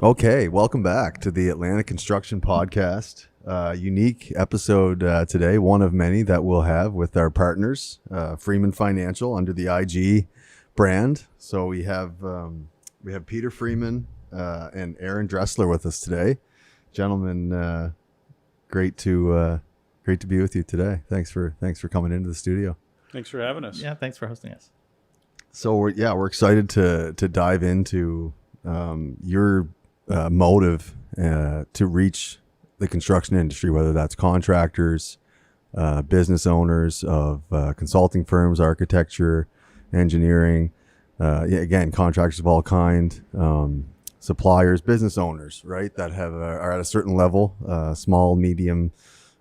Okay, welcome back to the Atlantic Construction Podcast. Unique episode today, one of many that we'll have with our partners, Freeman Financial under the IG brand. So we have Peter Freeman and Aaron Dressler with us today. Gentlemen, great to be with you today. Thanks for coming into the studio. Thanks for having us. Yeah, thanks for hosting us. So we're excited to dive into your motive to reach the construction industry, whether that's contractors, business owners of consulting firms, architecture, engineering, again, contractors of all kind, suppliers, business owners, right, that are at a certain level, small, medium,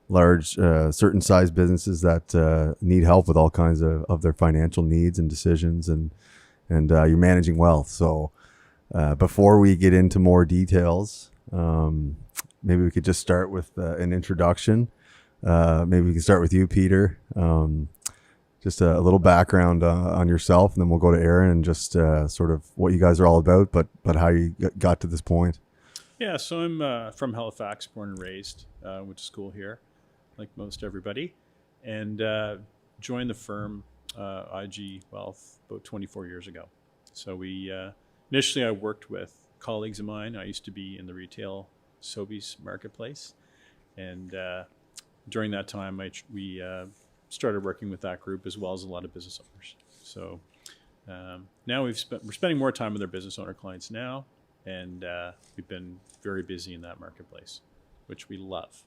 large, certain size businesses that need help with all kinds of their financial needs and decisions, and you're managing wealth. So before we get into more details, maybe we could just start with an introduction. Maybe we can start with you, Peter. Just a little background on yourself, and then we'll go to Aaron and just sort of what you guys are all about, but how you got to this point. Yeah, so I'm from Halifax, born and raised. Went to school here, like most everybody, and joined the firm IG Wealth about 24 years ago. So initially I worked with colleagues of mine. I used to be in the retail Sobeys marketplace, and during that time we started working with that group as well as a lot of business owners. So now we're spending more time with our business owner clients now, and we've been very busy in that marketplace, which we love.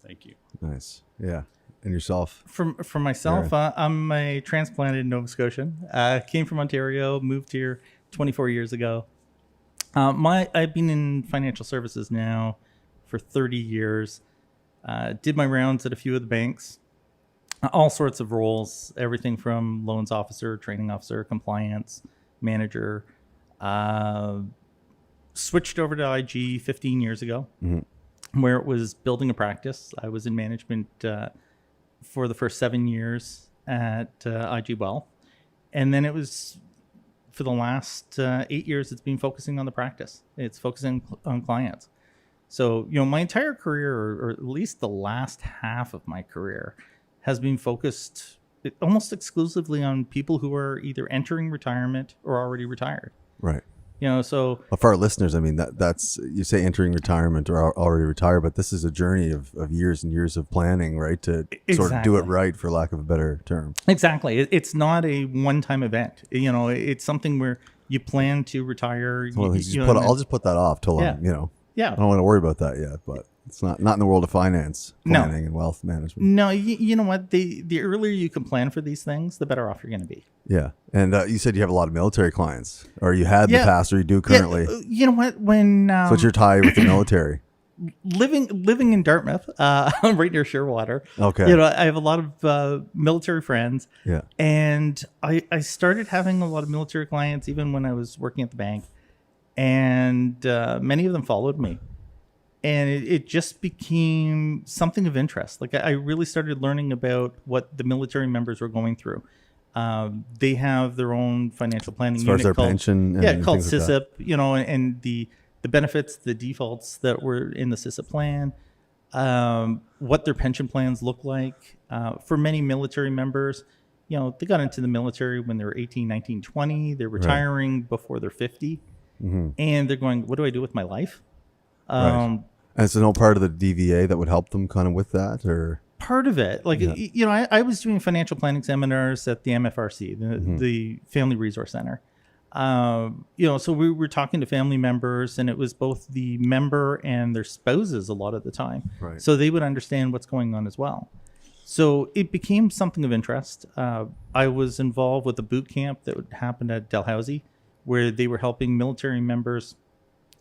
Thank you. Nice. Yeah. And yourself? For myself, I'm a transplanted Nova Scotian. Came from Ontario, moved here 24 years ago. I've been in financial services now for 30 years. Did my rounds at a few of the banks, all sorts of roles, everything from loans officer, training officer, compliance manager. Switched over to IG 15 years ago, where it was building a practice. I was in management for the first 7 years at IG Wealth. And then it was, for the last 8 years, it's been focusing on the practice. It's focusing on clients. So, my entire career, or at least the last half of my career, has been focused almost exclusively on people who are either entering retirement or already retired. Right. So for our listeners, I mean, that's, you say entering retirement or already retired, but this is a journey of years and years of planning, right? To sort of do it right, for lack of a better term. Exactly. It's not a one-time event. It's something where you plan to retire. Well, I'll just put that off till I don't want to worry about that yet, but it's not in the world of finance planning and wealth management. No, you know what? The earlier you can plan for these things, the better off you're going to be. Yeah. And you said you have a lot of military clients, or you had in the past, or you do currently. Yeah. You know what? When so what's your tie with the military? Living in Dartmouth, right near Shearwater. Okay. I have a lot of military friends. Yeah. And I started having a lot of military clients even when I was working at the bank, and many of them followed me. And it just became something of interest. Like, I really started learning about what the military members were going through. They have their own financial planning unit, as far as their pension, called CISIP. Like and the benefits, the defaults that were in the CISIP plan, what their pension plans look like. For many military members, they got into the military when they were 18, 19, 20. They're retiring before they're 50, and they're going, "What do I do with my life?" Right. And so no part of the DVA that would help them kind of with that, or part of it, like, I was doing financial planning seminars at the MFRC, the Family Resource Center. So we were talking to family members, and it was both the member and their spouses a lot of the time. Right. So they would understand what's going on as well. So it became something of interest. I was involved with a boot camp that happened at Dalhousie, where they were helping military members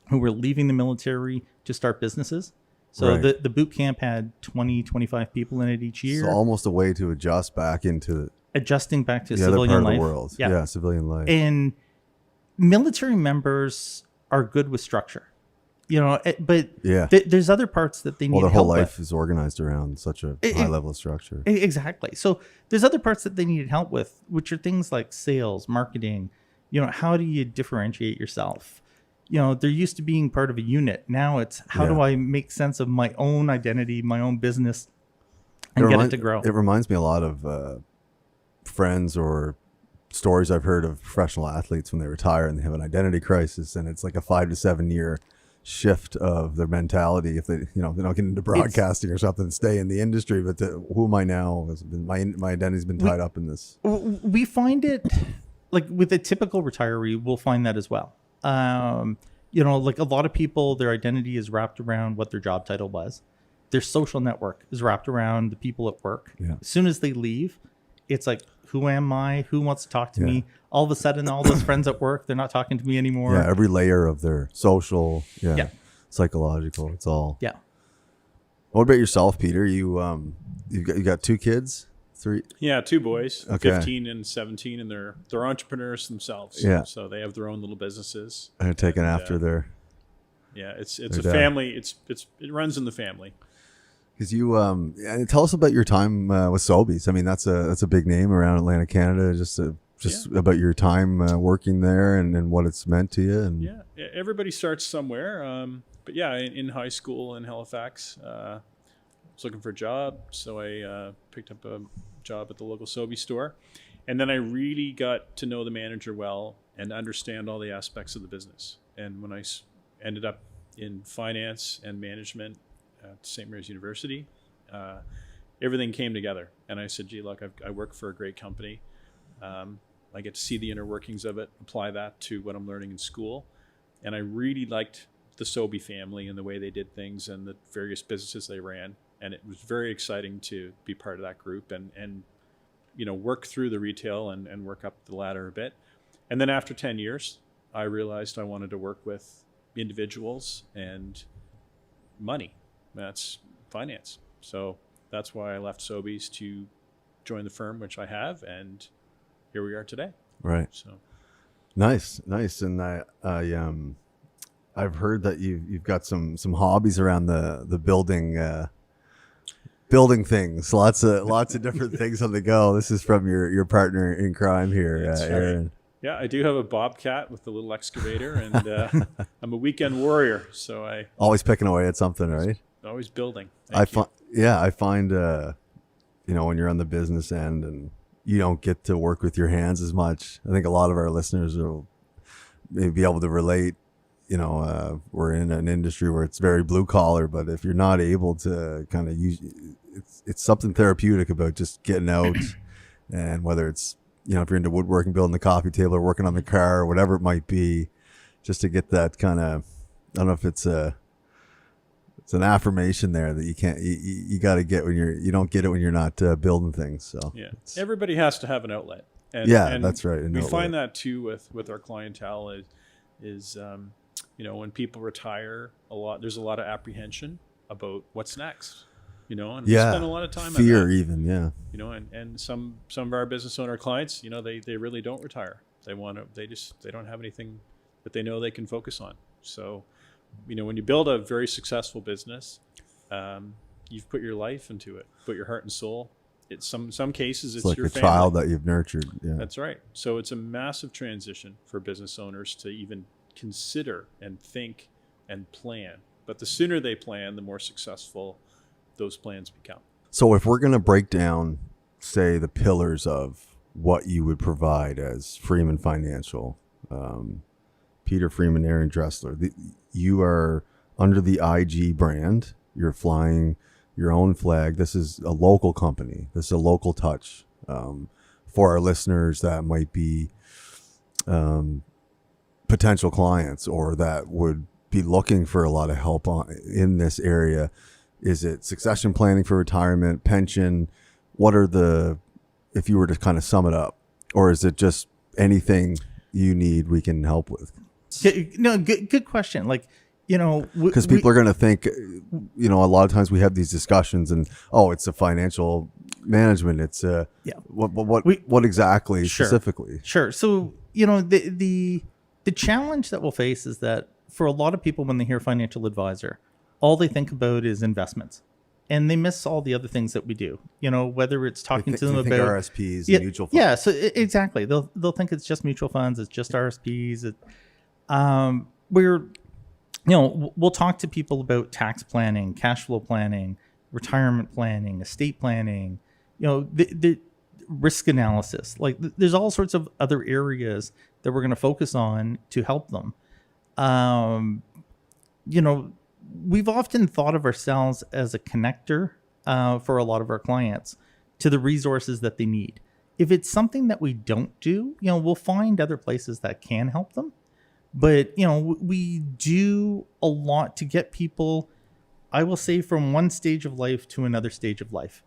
who were leaving the military to start businesses. So the boot camp had 20, 25 people in it each year. So almost a way to adjust back into adjusting back to the civilian other part life. Of the world. Yeah, civilian life. And military members are good with structure, but there's other parts that they need help with. Their whole life is organized around such a high level of structure. Exactly. So there's other parts that they needed help with, which are things like sales, marketing. How do you differentiate yourself? they're used to being part of a unit. Now it's how do I make sense of my own identity, my own business, and get it to grow. It reminds me a lot of friends or stories I've heard of professional athletes when they retire and they have an identity crisis, and it's like a 5 to 7 year shift of their mentality. If they don't get into broadcasting or something, stay in the industry, but who am I now? My identity's been tied up in this. We find it like with a typical retiree, we'll find that as well. Like a lot of people, their identity is wrapped around what their job title was. Their social network is wrapped around the people at work. Yeah. As soon as they leave, it's like, who am I? Who wants to talk to me? All of a sudden, all those friends at work, they're not talking to me anymore. Yeah, every layer of their social, psychological, it's all. Yeah. What about yourself, Peter? You got 2 kids? 3? Yeah, 2 boys, Okay. 15 and 17, and they're entrepreneurs themselves. Yeah. So they have their own little businesses. They're taken after their. Yeah, it's a dad. family. It runs in the family. Because you tell us about your time with Sobeys. I mean, that's a big name around Atlantic Canada. Just about your time working there and what it's meant to you. And Yeah, everybody starts somewhere. But yeah, in high school in Halifax, I was looking for a job, so I picked up a job at the local Sobeys store, and then I really got to know the manager well and understand all the aspects of the business. And when I ended up in finance and management at St. Mary's University, everything came together. And I said, gee, look, I work for a great company. I get to see the inner workings of it, apply that to what I'm learning in school. And I really liked the Sobey family and the way they did things and the various businesses they ran. And it was very exciting to be part of that group and work through the retail and work up the ladder a bit. And then after 10 years, I realized I wanted to work with individuals and money. That's finance. So that's why I left Sobeys to join the firm, which I have, and here we are today. Right. So nice. And I've heard that you've got some hobbies around the building things. Lots of different things on the go. This is from your partner in crime here, Aaron. Right. Yeah, I do have a Bobcat with a little excavator, and I'm a weekend warrior, so I always picking away at something, right? Always building. I find when you're on the business end and you don't get to work with your hands as much. I think a lot of our listeners will maybe be able to relate. We're in an industry where it's very blue collar, but if you're not able to kind of use, it's something therapeutic about just getting out, and whether it's if you're into woodworking, building the coffee table, or working on the car, or whatever it might be, just to get that kind of, I don't know if it's an affirmation there that you can't, you got to get when you don't get it when you're not building things. So yeah, everybody has to have an outlet. And that's right. We find that too with our clientele is when people retire, there's a lot of apprehension about what's next. And we spend a lot of time fear on that. Even, and some of our business owner clients, they really don't retire. They don't have anything that they know they can focus on. So, when you build a very successful business, you've put your life into it, put your heart and soul. It's some cases it's like your a family. child that you've nurtured. Yeah, that's right. So it's a massive transition for business owners to even consider and think and plan. But the sooner they plan, the more successful those plans become. So if we're going to break down, say, the pillars of what you would provide as Freeman Financial, Peter Freeman, Aaron Dressler, you are under the IG brand. You're flying your own flag. This is a local company. This is a local touch. For our listeners that might be potential clients or that would be looking for a lot of help in this area, is it succession planning for retirement, pension? What are if you were to kind of sum it up, or is it just anything you need we can help with? No, good question. Because people are going to think, a lot of times we have these discussions and, it's a financial management. It's what exactly specifically? Sure. So, the challenge that we'll face is that for a lot of people, when they hear financial advisor, all they think about is investments, and they miss all the other things that we do. Whether it's talking to them about RSPs and mutual funds. Yeah. So exactly. They'll think it's just mutual funds. It's just RSPs. we're, we'll talk to people about tax planning, cash flow planning, retirement planning, estate planning, the risk analysis. Like there's all sorts of other areas that we're going to focus on to help them. We've often thought of ourselves as a connector for a lot of our clients to the resources that they need. If it's something that we don't do, we'll find other places that can help them. But, we do a lot to get people, I will say, from one stage of life to another stage of life,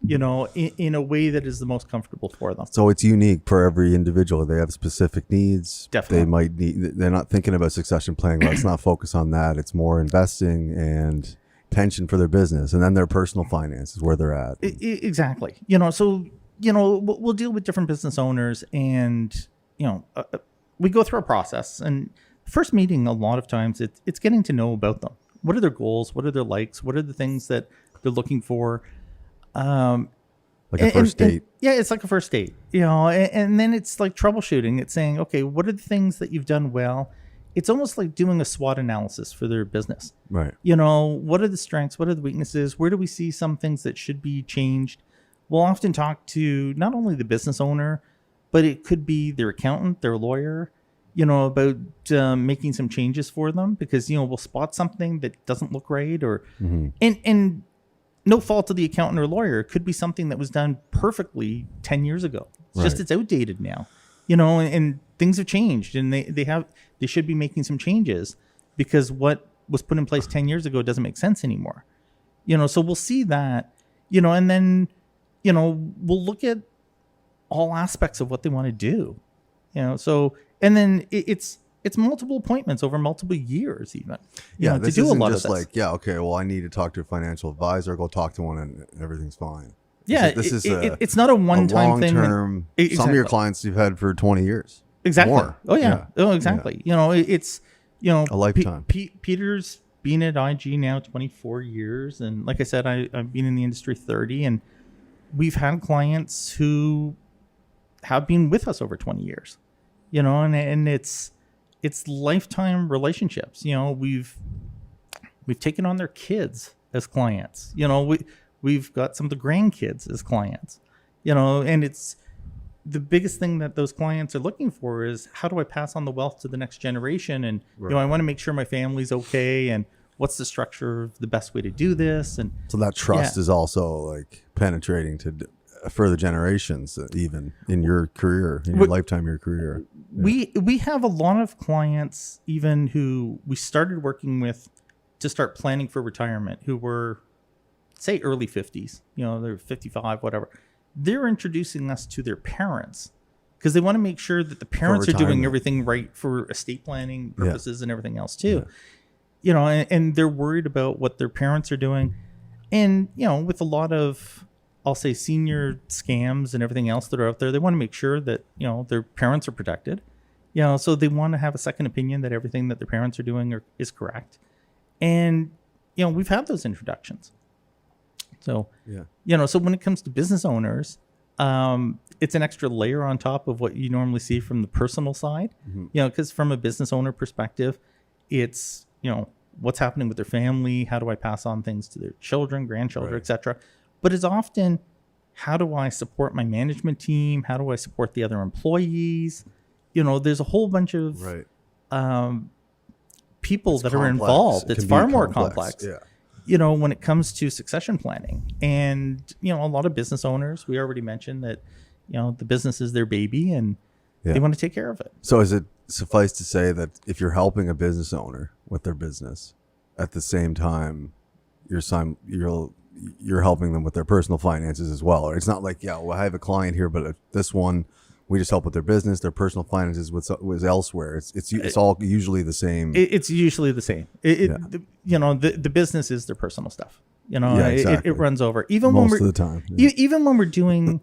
in a way that is the most comfortable for them. So it's unique for every individual. They have specific needs. Definitely. They might need, they're not thinking about succession planning. Let's not focus on that. It's more investing and pension for their business. And then their personal finances, where they're at. Exactly. We'll deal with different business owners and, we go through a process. And first meeting, a lot of times it's getting to know about them. What are their goals? What are their likes? What are the things that they're looking for? Like a first date. Yeah, it's like a first date, and then it's like troubleshooting. It's saying, okay, what are the things that you've done well? It's almost like doing a SWOT analysis for their business. Right. What are the strengths? What are the weaknesses? Where do we see some things that should be changed? We'll often talk to not only the business owner, but it could be their accountant, their lawyer, about making some changes for them because, we'll spot something that doesn't look right or, and no fault of the accountant or lawyer. It could be something that was done perfectly 10 years ago. It's just, it's outdated now, and things have changed and they should be making some changes because what was put in place 10 years ago doesn't make sense anymore. So we'll see that, and then, we'll look at all aspects of what they want to do, and then it's multiple appointments over multiple years, even. This to do a isn't lot just of this. like, okay, well, I need to talk to a financial advisor. Go talk to one, and everything's fine. Yeah, it's not a one-time thing. Long-term. Some of your clients you've had for 20 years. Exactly. More. Oh yeah. Oh exactly. Yeah. It's a lifetime. Peter's been at IG now 24 years, and like I said, I've been in the industry 30, and we've had clients who have been with us over 20 years. And it's lifetime relationships. We've taken on their kids as clients. We've got some of the grandkids as clients. And it's the biggest thing that those clients are looking for is how do I pass on the wealth to the next generation? And I want to make sure my family's okay. And what's the structure of the best way to do this? And so that trust is also like penetrating to further generations, even in your career, in your lifetime, your career. Yeah. We have a lot of clients even who we started working with to start planning for retirement who were, say, early 50s, they're 55, whatever. They're introducing us to their parents because they want to make sure that the parents are doing everything right for estate planning purposes and everything else too. And they're worried about what their parents are doing. And, with a lot of, I'll say, senior scams and everything else that are out there, they want to make sure that, their parents are protected. So they want to have a second opinion that everything that their parents are doing is correct. And, we've had those introductions. So, so when it comes to business owners, it's an extra layer on top of what you normally see from the personal side, because from a business owner perspective, it's, what's happening with their family? How do I pass on things to their children, grandchildren, et cetera? But it's often, how do I support my management team? How do I support the other employees? There's a whole bunch of people that are involved. It's far more complex. When it comes to succession planning. And, a lot of business owners, we already mentioned that, the business is their baby and they want to take care of it. So is it suffice to say that if you're helping a business owner with their business, at the same time, you're helping them with their personal finances as well? Or it's not like, I have a client here, but this one, we just help with their business, their personal finances was elsewhere. It's all usually the same. It's usually the same. The business is their personal stuff. Exactly. It runs over. Even most of the time. Yeah. Even when we're doing,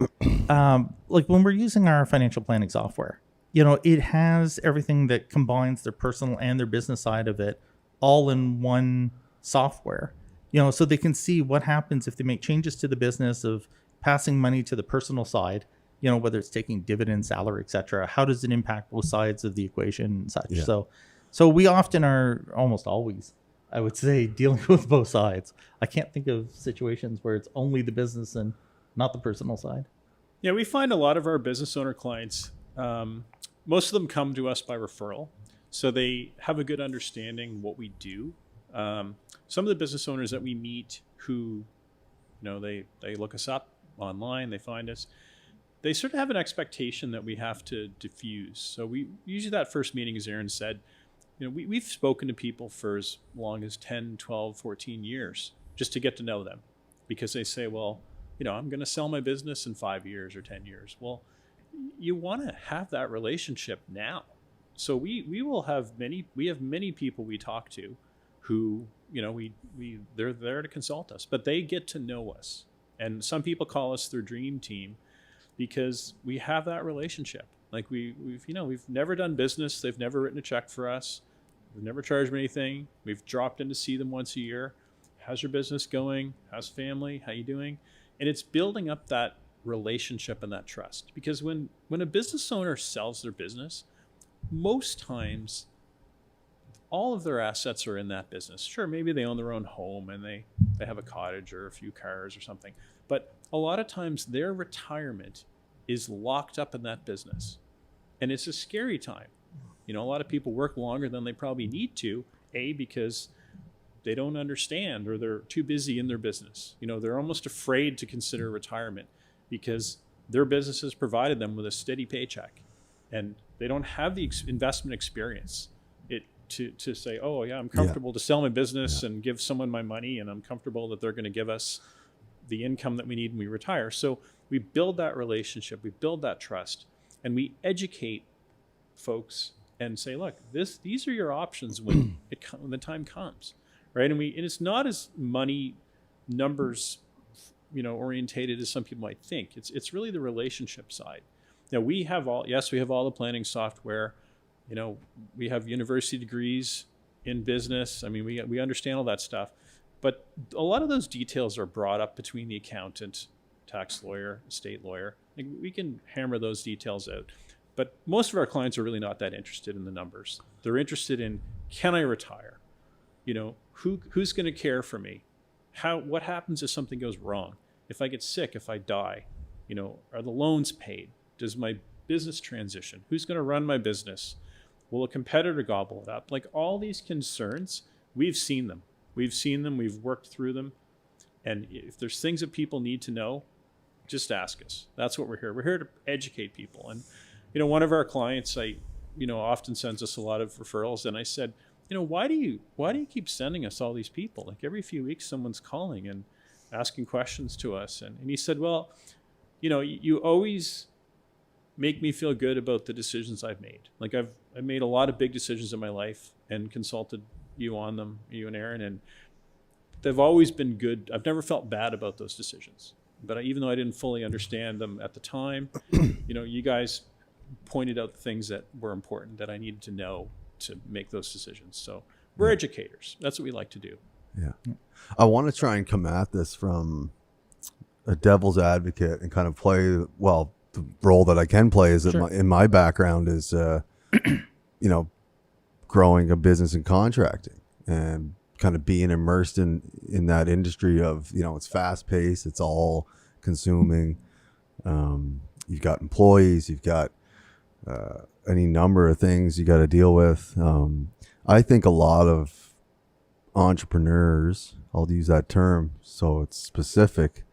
like when we're using our financial planning software, it has everything that combines their personal and their business side of it all in one software. So they can see what happens if they make changes to the business of passing money to the personal side, whether it's taking dividends, salary, et cetera. How does it impact both sides of the equation and such? So So we often are, almost always, I would say, dealing with both sides. I can't think of situations where it's only the business and not the personal side. Yeah, we find a lot of our business owner clients, most of them come to us by referral. So they have a good understanding what we do. Some of the business owners that we meet who, they look us up online, they find us, they sort of have an expectation that we have to diffuse. So we usually, that first meeting, as Aaron said, we've spoken to people for as long as 10, 12, 14 years just to get to know them, because they say, well, I'm going to sell my business in 5 years or 10 years. Well, you want to have that relationship now. So we have many people we talk to who, they're there to consult us, but they get to know us. And some people call us their dream team because we have that relationship. Like we've never done business. They've never written a check for us. We've never charged them anything. We've dropped in to see them once a year. How's your business going? How's family? How you doing? And it's building up that relationship and that trust. Because when a business owner sells their business, most times all of their assets are in that business. Sure, maybe they own their own home and they have a cottage or a few cars or something. But a lot of times their retirement is locked up in that business. And it's a scary time. A lot of people work longer than they probably need to, because they don't understand or they're too busy in their business. They're almost afraid to consider retirement because their business has provided them with a steady paycheck and they don't have the investment experience to say, oh yeah, I'm comfortable to sell my business and give someone my money, and I'm comfortable that they're going to give us the income that we need when we retire. So we build that relationship, we build that trust, and we educate folks and say, look, these are your options when the time comes, right? And it's not as money numbers, orientated as some people might think. It's really the relationship side. We have all the planning software. We have university degrees in business. I mean, we understand all that stuff, but a lot of those details are brought up between the accountant, tax lawyer, estate lawyer. We can hammer those details out. But most of our clients are really not that interested in the numbers. They're interested in, can I retire? Who's going to care for me? What happens if something goes wrong? If I get sick, if I die, are the loans paid? Does my business transition? Who's going to run my business? Will a competitor gobble it up? Like all these concerns, we've seen them. We've worked through them. And if there's things that people need to know, just ask us. That's what we're here. We're here to educate people. And, one of our clients, often sends us a lot of referrals. And I said, why do you keep sending us all these people? Like every few weeks, someone's calling and asking questions to us. And he said, well, you always make me feel good about the decisions I've made. Like I've made a lot of big decisions in my life and consulted you on them, you and Aaron, and they've always been good. I've never felt bad about those decisions. But even though I didn't fully understand them at the time, you guys pointed out the things that were important that I needed to know to make those decisions. So we're educators. That's what we like to do. Yeah. I want to try and come at this from a devil's advocate and kind of play, the role that I can play is that in my background is, growing a business in contracting and kind of being immersed in that industry of, it's fast paced, it's all consuming. You've got employees, you've got any number of things you got to deal with. I think a lot of entrepreneurs, I'll use that term so it's specific,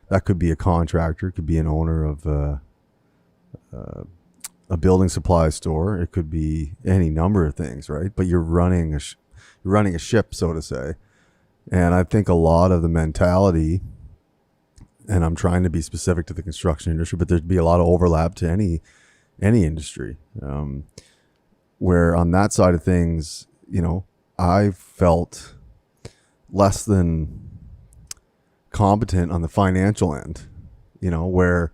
that could be a contractor, could be an owner of a building supply store, it could be any number of things, right? But you're running a ship, so to say. And I think a lot of the mentality, and I'm trying to be specific to the construction industry, but there'd be a lot of overlap to any industry, where on that side of things, I felt less than competent on the financial end, where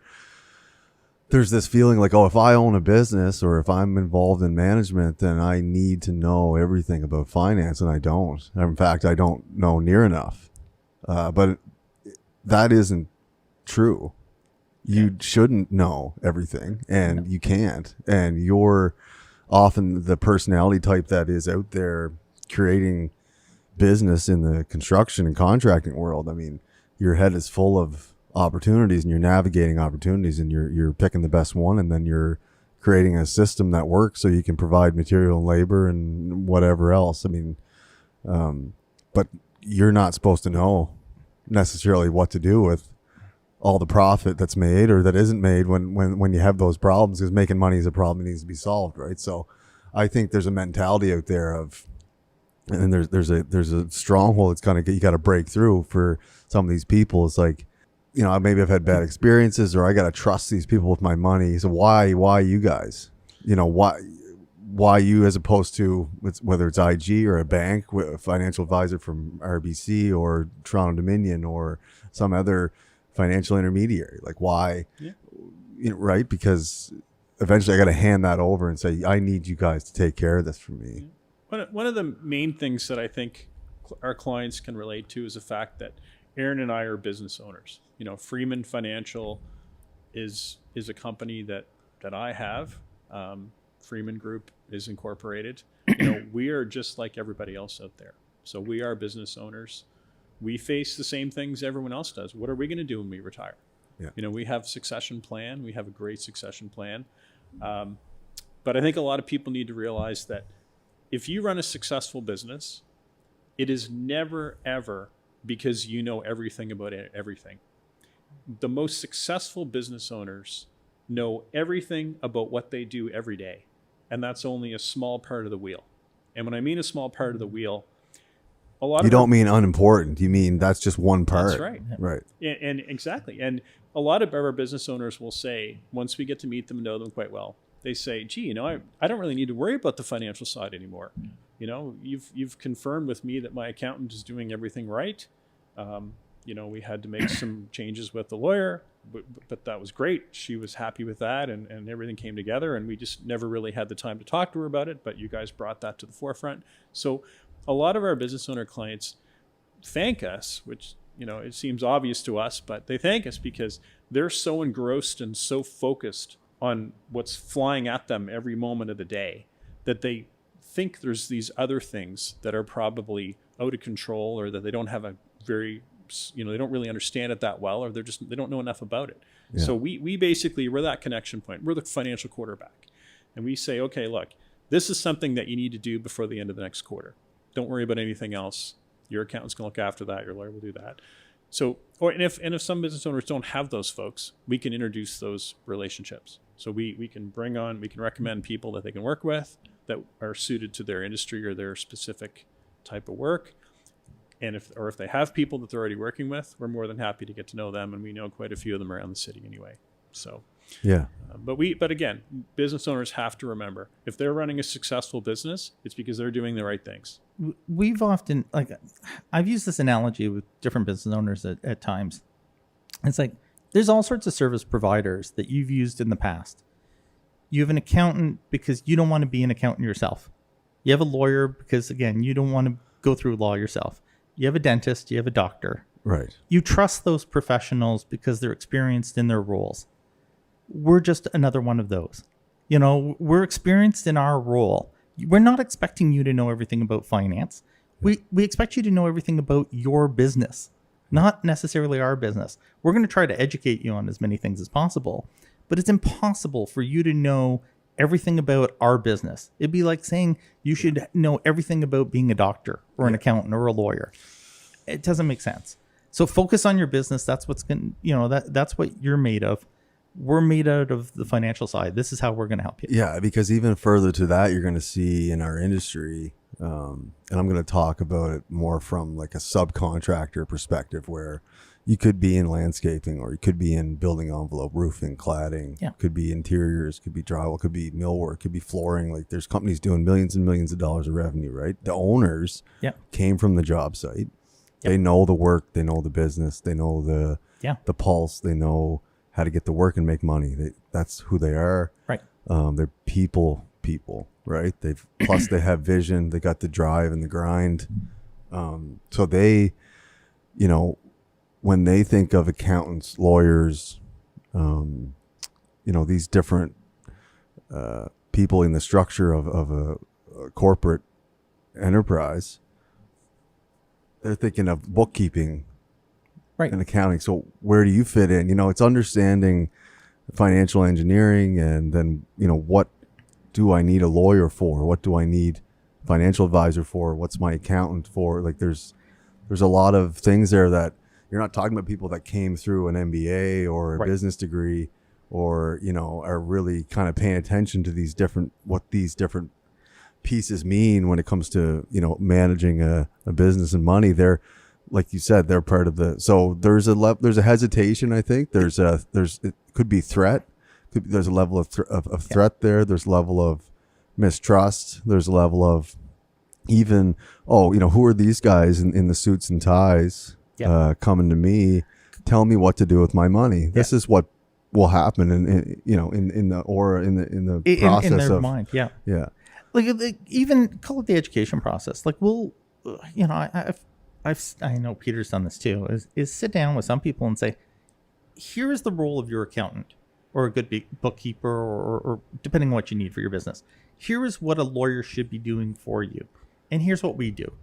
there's this feeling like, oh, if I own a business or if I'm involved in management, then I need to know everything about finance, and I don't. In fact, I don't know near enough. But that isn't true. You shouldn't know everything, and you can't. And your often the personality type that is out there creating business in the construction and contracting world. I mean, your head is full of opportunities and you're navigating opportunities and you're picking the best one, and then you're creating a system that works so you can provide material and labor and whatever else. I mean, but you're not supposed to know necessarily what to do with all the profit that's made or that isn't made when you have those problems, because making money is a problem that needs to be solved, right? So I think there's a mentality out there of, and there's a stronghold that's kind of, you got to break through for some of these people. It's like, you know, maybe I've had bad experiences, or I got to trust these people with my money. So why you guys, you know, why you, as opposed to whether it's IG or a bank, a financial advisor from RBC or Toronto Dominion or some other financial intermediary? Like, why? Yeah. You know, right? Because eventually I got to hand that over and say, I need you guys to take care of this for me. One of the main things that I think our clients can relate to is the fact that Aaron and I are business owners. You know, Freeman Financial is a company that I have. Freeman Group is incorporated. You know, we are just like everybody else out there. So we are business owners. We face the same things everyone else does. What are we going to do when we retire? Yeah. You know, we have succession plan. We have a great succession plan. But I think a lot of people need to realize that if you run a successful business, it is never, ever because you know everything about everything. The most successful business owners know everything about what they do every day. And that's only a small part of the wheel. And when I mean a small part of the wheel, a lot You of don't mean unimportant. You mean that's just one part. That's right. Right. And exactly. And a lot of our business owners will say, once we get to meet them and know them quite well, they say, gee, you know, I don't really need to worry about the financial side anymore. You know, you've confirmed with me that my accountant is doing everything right. You know, we had to make some changes with the lawyer, but that was great. She was happy with that, and everything came together, and we just never really had the time to talk to her about it, but you guys brought that to the forefront. So a lot of our business owner clients thank us, which, you know, it seems obvious to us, but they thank us because they're so engrossed and so focused on what's flying at them every moment of the day that they think there's these other things that are probably out of control, or that they don't have a very, you know, they don't really understand it that well, or they don't know enough about it. Yeah. So we basically, we're that connection point. We're the financial quarterback. And we say, okay, look, this is something that you need to do before the end of the next quarter. Don't worry about anything else. Your accountant's going to look after that. Your lawyer will do that. So, and if some business owners don't have those folks, we can introduce those relationships. So we can recommend people that they can work with that are suited to their industry or their specific type of work. And if they have people that they're already working with, we're more than happy to get to know them. And we know quite a few of them around the city anyway. So, yeah. But again, business owners have to remember, if they're running a successful business, it's because they're doing the right things. We've often, I've used this analogy with different business owners at times. It's like, there's all sorts of service providers that you've used in the past. You have an accountant because you don't want to be an accountant yourself. You have a lawyer because, again, you don't want to go through law yourself. You have a dentist, you have a doctor. Right. You trust those professionals because they're experienced in their roles. We're just another one of those. You know, we're experienced in our role. We're not expecting you to know everything about finance. We expect you to know everything about your business, not necessarily our business. We're going to try to educate you on as many things as possible, but it's impossible for you to know everything about our business. It'd be like saying you should know everything about being a doctor or an accountant or a lawyer. It doesn't make sense. So focus on your business. That's what's going to, you know, that's what you're made of. We're made out of the financial side. This is how we're going to help you. Yeah, because even further to that, you're going to see in our industry, and I'm going to talk about it more from like a subcontractor perspective, where you could be in landscaping, or you could be in building envelope, roofing, cladding, could be interiors, could be drywall, could be millwork, could be flooring. Like, there's companies doing millions and millions of dollars of revenue, right? The owners came from the job site. They know the work, they know the business, they know the pulse, they know how to get to work and make money. That's who they are. Right. They're people, right? Plus they have vision, they got the drive and the grind. So they, you know, when they think of accountants, lawyers, you know, these different people in the structure of a corporate enterprise, they're thinking of bookkeeping Right. and accounting. So where do you fit in? It's understanding financial engineering, and then, what do I need a lawyer for? What do I need financial advisor for? What's my accountant for? Like there's a lot of things there that you're not talking about people that came through an MBA or a Right. business degree, or, are really kind of paying attention to what these different pieces mean when it comes to, managing a business and money. They're, like you said, they're part of so there's a hesitation. I think it could be threat. There's a level of threat there. There's a level of mistrust. There's a level of even, who are these guys in the suits and ties coming to me, tell me what to do with my money. This is what will happen in the process in their of mind. Yeah. Yeah. Like even call it the education process. Like I know Peter's done this too, is sit down with some people and say, here's the role of your accountant or a good bookkeeper or depending on what you need for your business. Here is what a lawyer should be doing for you. And here's what we do.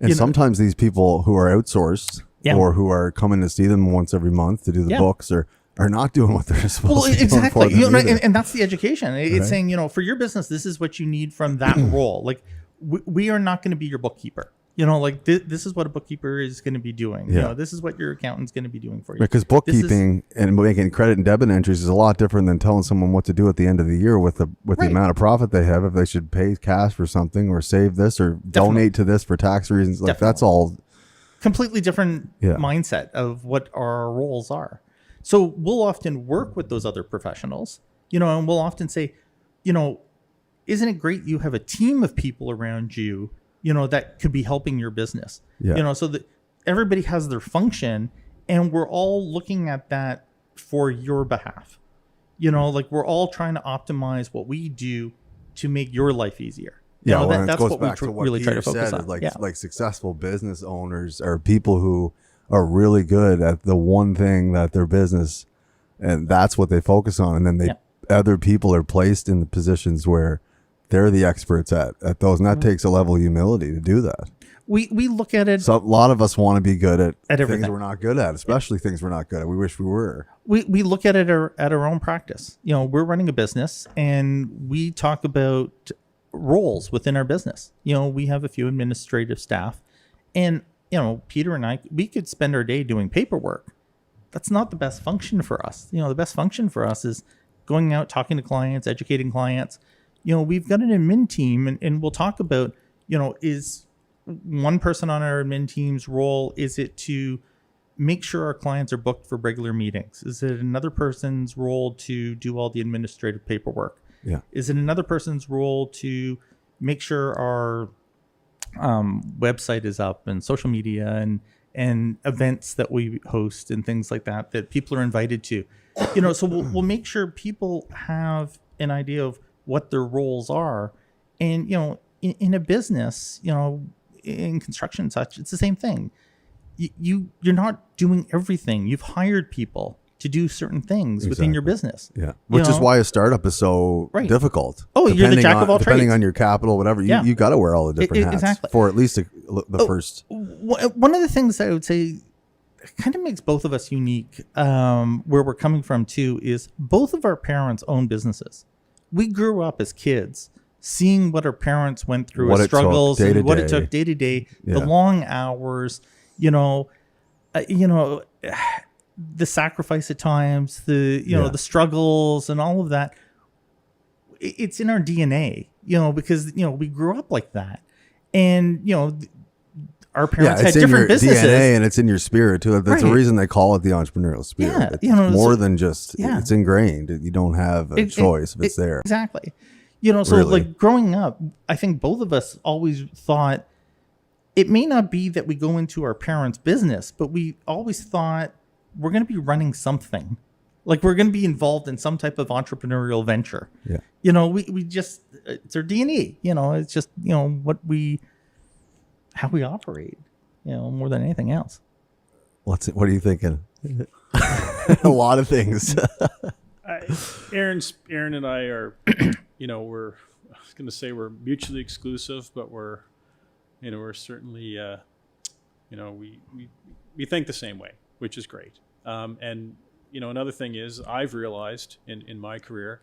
And sometimes these people who are outsourced or who are coming to see them once every month to do the books are not doing what they're supposed to be doing for them either. And that's the education. It's saying, for your business, this is what you need from that role. Like we are not going to be your bookkeeper. This is what a bookkeeper is going to be doing. This is what your accountant's going to be doing for you. Because bookkeeping and making credit and debit entries is a lot different than telling someone what to do at the end of the year with the amount of profit they have, if they should pay cash for something or save this or donate to this for tax reasons. Like that's all completely different mindset of what our roles are. So we'll often work with those other professionals, and we'll often say, isn't it great you have a team of people around you, that could be helping your business, so that everybody has their function and we're all looking at that for your behalf. Like we're all trying to optimize what we do to make your life easier. That's what we really try to focus on. Like successful business owners are people who are really good at the one thing that their business, and that's what they focus on. And then other people are placed in the positions where they're the experts at those. And that takes a level of humility to do that. We look at it. So a lot of us want to be good at everything. Things we're not good at, especially things we're not good at. We wish we were. We look at it at our own practice. We're running a business and we talk about roles within our business. We have a few administrative staff, and Peter and I, we could spend our day doing paperwork. That's not the best function for us. The best function for us is going out, talking to clients, educating clients. We've got an admin team, and we'll talk about, is one person on our admin team's role, is it to make sure our clients are booked for regular meetings? Is it another person's role to do all the administrative paperwork? Yeah. Is it another person's role to make sure our website is up and social media and events that we host and things like that people are invited to? So we'll make sure people have an idea of what their roles are. And, in a business, in construction and such, it's the same thing. You're not doing everything. You've hired people to do certain things within your business. Yeah. Which is why a startup is so difficult. Oh, you're the jack of all trades. Depending on your capital, whatever, you got to wear all the different hats for at least the first. One of the things I would say kind of makes both of us unique, where we're coming from too, is both of our parents own businesses. We grew up as kids seeing what our parents went through, as struggles, and what it took day to day, the long hours, the sacrifice at times, the struggles and all of that. It's in our DNA, because we grew up like that, and our parents had different businesses. DNA, and it's in your spirit too. That's the reason they call it the entrepreneurial spirit. It's more than just it's ingrained. You don't have a choice if it's there. Exactly. So really, like growing up, I think both of us always thought it may not be that we go into our parents' business, but we always thought we're going to be running something. Like we're going to be involved in some type of entrepreneurial venture. Yeah. We just, it's our DNA, it's just, how we operate, more than anything else. What are you thinking? A lot of things. Aaron and I are, I was going to say we're mutually exclusive, but we're certainly, we think the same way, which is great. And another thing is I've realized in my career,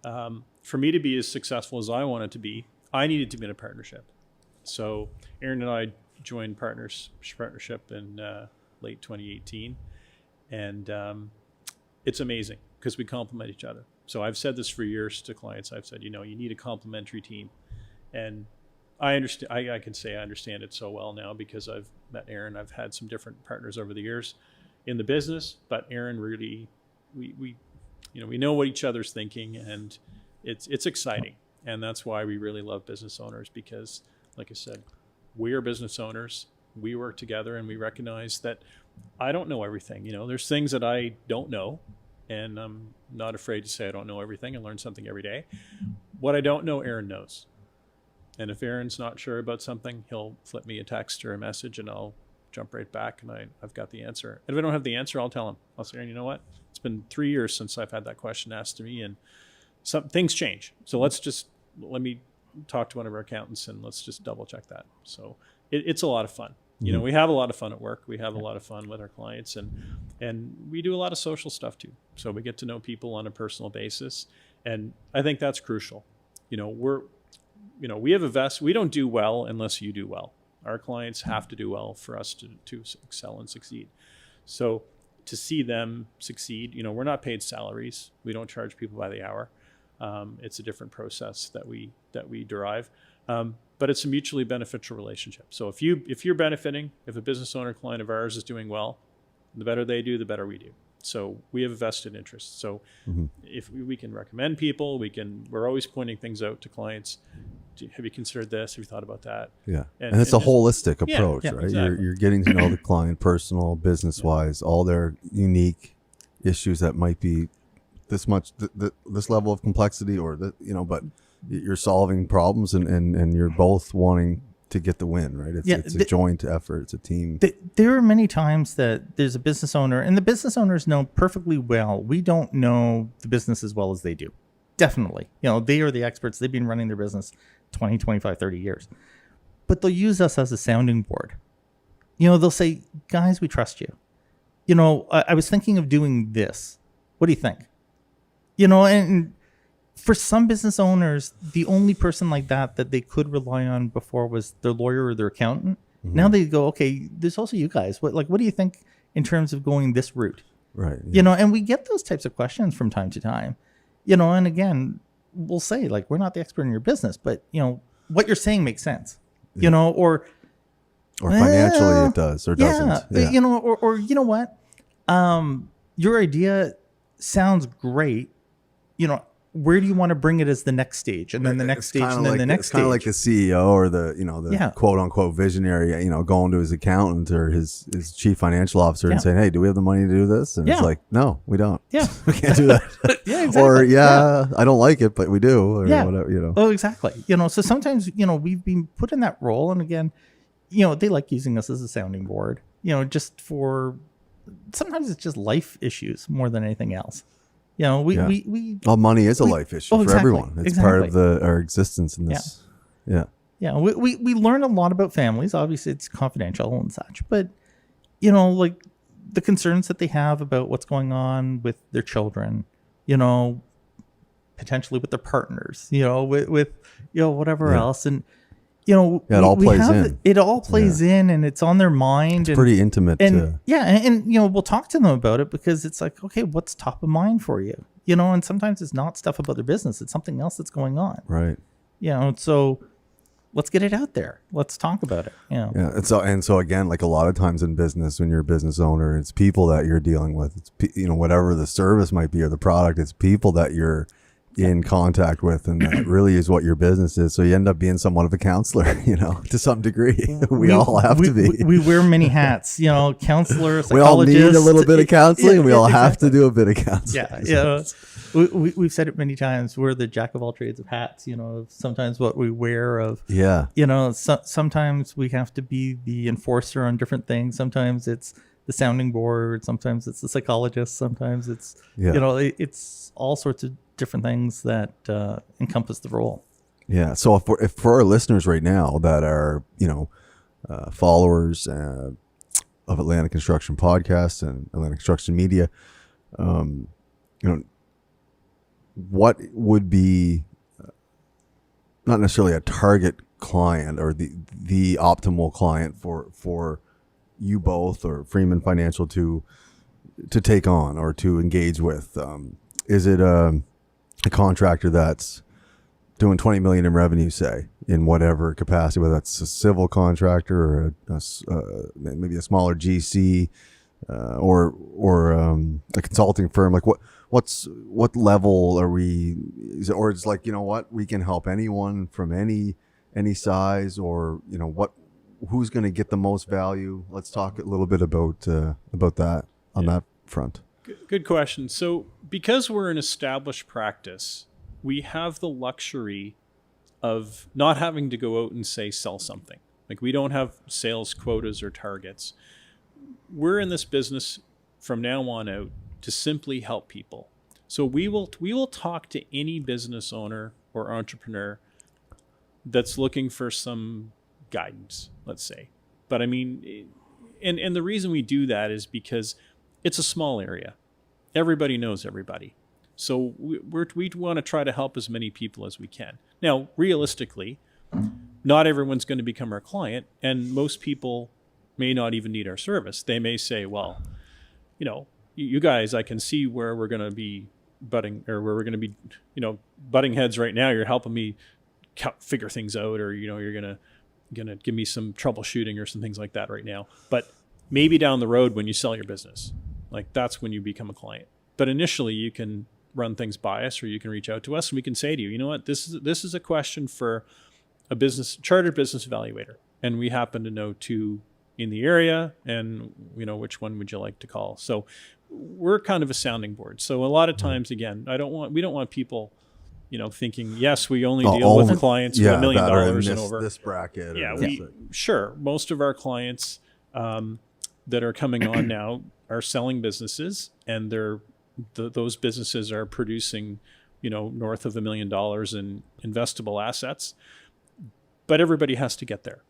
for me to be as successful as I wanted to be, I needed to be in a partnership. So Aaron and I joined partnership in late 2018, and it's amazing because we complement each other. So I've said this for years to clients. I've said, you need a complementary team, and I understand. I can say I understand it so well now because I've met Aaron. I've had some different partners over the years in the business, but Aaron really, we know what each other's thinking, and it's exciting, and that's why we really love business owners because, like I said, we are business owners. We work together, and we recognize that I don't know everything. There's things that I don't know, and I'm not afraid to say I don't know everything and learn something every day. What I don't know, Aaron knows. And if Aaron's not sure about something, he'll flip me a text or a message, and I'll jump right back, and I've got the answer. And if I don't have the answer, I'll tell him. I'll say, Aaron, you know what? It's been 3 years since I've had that question asked to me, and some things change. So let me talk to one of our accountants, and let's just double check that. So it's a lot of fun. We have a lot of fun at work. We have a lot of fun with our clients, and we do a lot of social stuff too. So we get to know people on a personal basis, and I think that's crucial. We have a vest. We don't do well unless you do well. Our clients have to do well for us to excel and succeed. So to see them succeed, we're not paid salaries. We don't charge people by the hour. It's a different process that we derive. But it's a mutually beneficial relationship. So if you're benefiting, if a business owner client of ours is doing well, the better they do, the better we do. So we have a vested interest. So if we can recommend people, we're always pointing things out to clients. Have you considered this? Have you thought about that? Yeah. And it's a holistic approach, right? Exactly. You're getting to know the client personal, business wise, all their unique issues that might be this much, this level of complexity or but you're solving problems and you're both wanting to get the win, right? It's a joint effort. It's a team. There are many times that there's a business owner, and the business owners know perfectly well, we don't know the business as well as they do. Definitely. They are the experts. They've been running their business 20, 25, 30 years. But they'll use us as a sounding board. They'll say, guys, we trust you. I was thinking of doing this. What do you think? And for some business owners, the only person like that they could rely on before was their lawyer or their accountant. Mm-hmm. Now they go, okay, there's also you guys. What do you think in terms of going this route? Right. Yeah. And we get those types of questions from time to time. And again, we'll say, like, we're not the expert in your business, but what you're saying makes sense. Or financially it does or doesn't. Yeah. Or you know what? Your idea sounds great. Where do you want to bring it as the next stage, and then the next stage, and then the next stage? Kind of like the CEO or the quote unquote visionary, going to his accountant or his chief financial officer and saying, "Hey, do we have the money to do this?" And it's like, "No, we don't. Yeah, we can't do that." Exactly. Or I don't like it, but we do. Or whatever. Oh, exactly. So sometimes we've been put in that role, and again, they like using us as a sounding board. Just for sometimes it's just life issues more than anything else. Well, money is a life issue for everyone. It's part of our existence in this. Yeah. We learn a lot about families. Obviously, it's confidential and such, but like the concerns that they have about what's going on with their children, potentially with their partners, with whatever else, and it all plays in. It all plays in, and it's on their mind. It's pretty intimate. And we'll talk to them about it because it's like, okay, what's top of mind for you? And sometimes it's not stuff about their business; it's something else that's going on. Right. So let's get it out there. Let's talk about it. Yeah. And so again, like a lot of times in business, when you're a business owner, it's people that you're dealing with. It's whatever the service might be or the product. It's people that you're in contact with, and that really is what your business is. So you end up being somewhat of a counselor, to some degree. We all have to be. We wear many hats, counselor, psychologist. We all need a little bit of counseling, and we all have to do a bit of counseling. Yeah. We've said it many times. We're the jack of all trades of hats, sometimes what we wear of, sometimes we have to be the enforcer on different things. Sometimes it's the sounding board. Sometimes it's the psychologist. Sometimes it's, Yeah. it's all sorts of different things that encompass the role. Yeah. So if for our listeners right now that are, followers of Atlanta Construction Podcast and Atlanta Construction Media, what would be not necessarily a target client or the optimal client for you both or Freeman Financial to take on or to engage with? Is it a contractor that's doing 20 million in revenue, say, in whatever capacity, whether that's a civil contractor or maybe a smaller GC or a consulting firm? Like what level are we? Or it's like, we can help anyone from any size, or who's going to get the most value? Let's talk a little bit about that on that front. Good question. So because we're an established practice, we have the luxury of not having to go out and sell something. Like, we don't have sales quotas or targets. We're in this business from now on out to simply help people. So we will talk to any business owner or entrepreneur that's looking for some guidance, let's say. But I mean, and the reason we do that is because it's a small area. Everybody knows everybody. So we want to try to help as many people as we can. Now, realistically, not everyone's going to become our client, and most people may not even need our service. They may say, well, you guys, I can see where we're going to be butting heads right now. You're helping me figure things out, or you're going to give me some troubleshooting or some things like that right now. But maybe down the road when you sell your business, like, that's when you become a client. But initially, you can run things by us, or you can reach out to us, and we can say to you, you know what, this is a question for a chartered business evaluator, and we happen to know two in the area, and which one would you like to call? So we're kind of a sounding board. So a lot of times, again, we don't want people thinking, yes, we only deal with clients with $1 million and over this bracket. Sure, most of our clients that are coming on now are selling businesses, and those businesses are producing, north of $1 million in investable assets. But everybody has to get there.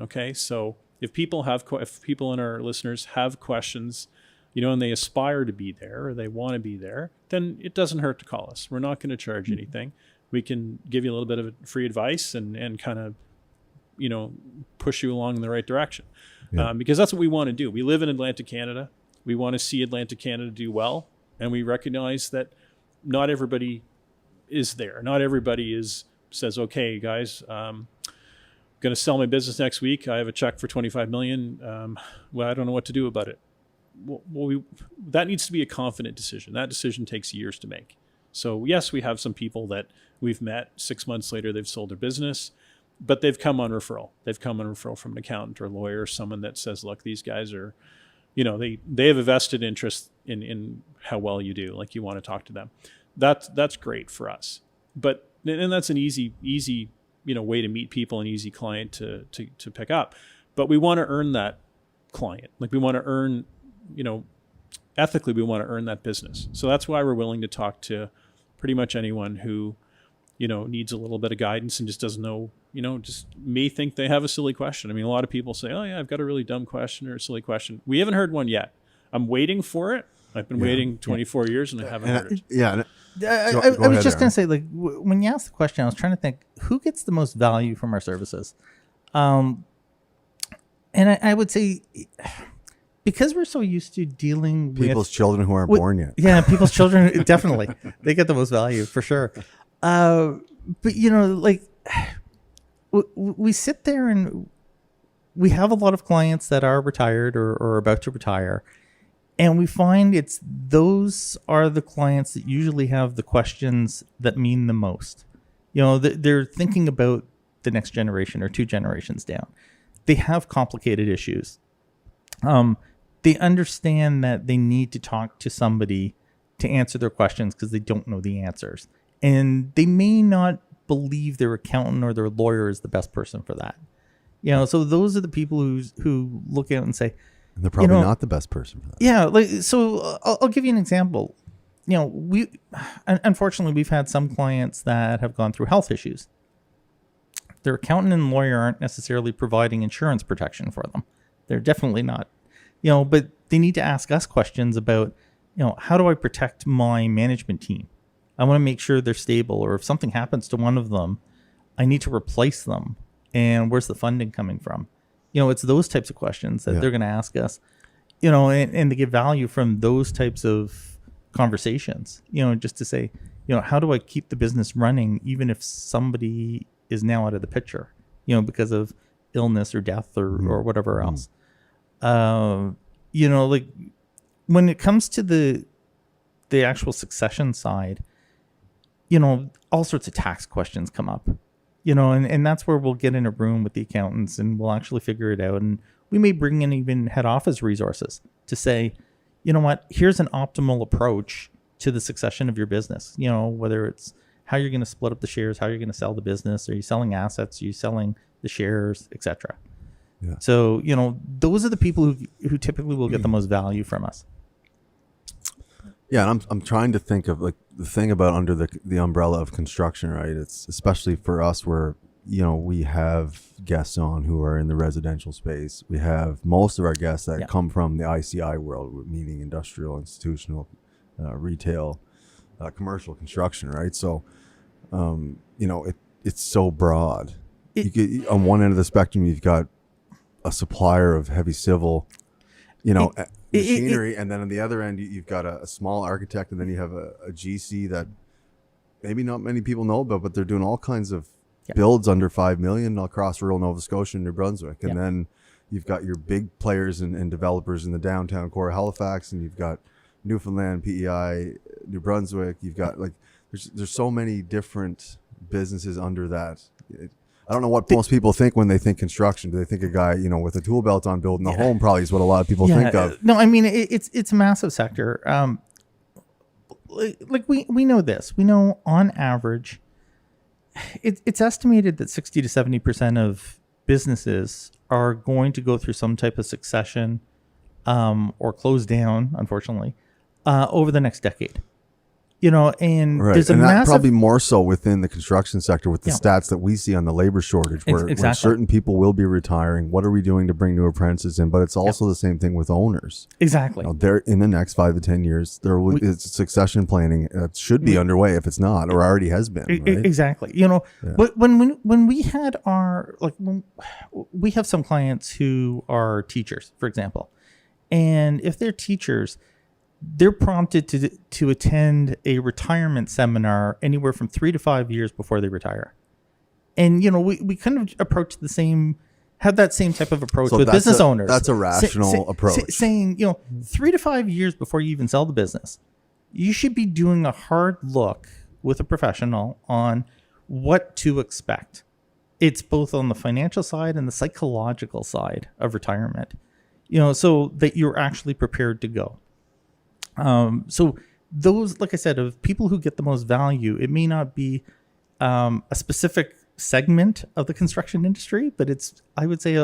Okay, so if people in our listeners have questions, and they aspire to be there, or they want to be there, then it doesn't hurt to call us. We're not going to charge anything. We can give you a little bit of free advice and kind of, push you along in the right direction. Yeah. Because that's what we want to do. We live in Atlantic Canada. We want to see Atlantic Canada do well. And we recognize that not everybody is there. Not everybody says, okay, guys, I'm going to sell my business next week. I have a check for $25 million. Well, I don't know what to do about it. That needs to be a confident decision. That decision takes years to make. So yes, we have some people that we've met 6 months later, they've sold their business, but they've come on referral. They've come on referral from an accountant or lawyer, or someone that says, look, these guys are, they have a vested interest in how well you do. Like, you want to talk to them. That's great for us. And that's an easy, way to meet people, an easy client to pick up. But we want to earn that client. Like, we want to earn, ethically, we want to earn that business. So that's why we're willing to talk to pretty much anyone who, needs a little bit of guidance and just doesn't know, just may think they have a silly question. I mean, a lot of people say, oh yeah, I've got a really dumb question or a silly question. We haven't heard one yet. I'm waiting for it. I've been waiting 24 years and I haven't heard it. Yeah. I was just going to say, like, when you asked the question, I was trying to think, who gets the most value from our services? And I would say, because we're so used to dealing with people's children who aren't born yet. Yeah, people's children, definitely. They get the most value, for sure. But, like, we sit there and we have a lot of clients that are retired or about to retire. And we find those are the clients that usually have the questions that mean the most. They're thinking about the next generation or two generations down. They have complicated issues. They understand that they need to talk to somebody to answer their questions because they don't know the answers. And they may not believe their accountant or their lawyer is the best person for that. So those are the people who look out and say, And they're probably know, not the best person for that. Yeah, like so. I'll give you an example. Unfortunately, we've had some clients that have gone through health issues. Their accountant and lawyer aren't necessarily providing insurance protection for them. They're definitely not. But they need to ask us questions about, how do I protect my management team? I want to make sure they're stable, or if something happens to one of them, I need to replace them. And where's the funding coming from? It's those types of questions that they're going to ask us, and to get value from those types of conversations, just to say, how do I keep the business running even if somebody is now out of the picture, because of illness or death or whatever else. Like when it comes to the actual succession side, all sorts of tax questions come up, and that's where we'll get in a room with the accountants and we'll actually figure it out. And we may bring in even head office resources to say, here's an optimal approach to the succession of your business, whether it's how you're going to split up the shares, how you're going to sell the business, are you selling assets, are you selling the shares, etc. Yeah. So, those are the people who typically will get the most value from us. Yeah, and I'm trying to think of like the thing about under the umbrella of construction, right? It's especially for us where, we have guests on who are in the residential space. We have most of our guests that come from the ICI world, meaning industrial, institutional, retail, commercial construction, right? So, it's so broad. On one end of the spectrum, you've got a supplier of heavy civil, machinery, and then on the other end, you've got a small architect, and then you have a GC that maybe not many people know about, but they're doing all kinds of builds under $5 million across rural Nova Scotia and New Brunswick, and then you've got your big players and developers in the downtown core of Halifax, and you've got Newfoundland, PEI, New Brunswick. You've got there's so many different businesses under that. I don't know what most people think when they think construction. Do they think a guy, with a tool belt on building a home probably is what a lot of people think of? No, I mean, it's a massive sector. We know this. We know on average, it's estimated that 60 to 70% of businesses are going to go through some type of succession or close down, unfortunately, over the next decade. And there's a massive, probably more so within the construction sector with the stats that we see on the labor shortage, where certain people will be retiring. What are we doing to bring new apprentices in? But it's also the same thing with owners. Exactly. They're in the next 5 to 10 years. It's succession planning that should be underway if it's not, or already has been. Right? Exactly. But when we had when we have some clients who are teachers, for example, and if they're teachers, they're prompted to attend a retirement seminar anywhere from 3 to 5 years before they retire. And, we kind of have that same type of approach with business owners. That's a rational approach. Saying, 3 to 5 years before you even sell the business, you should be doing a hard look with a professional on what to expect. It's both on the financial side and the psychological side of retirement, so that you're actually prepared to go. So those, like I said, of people who get the most value, it may not be a specific segment of the construction industry, but I would say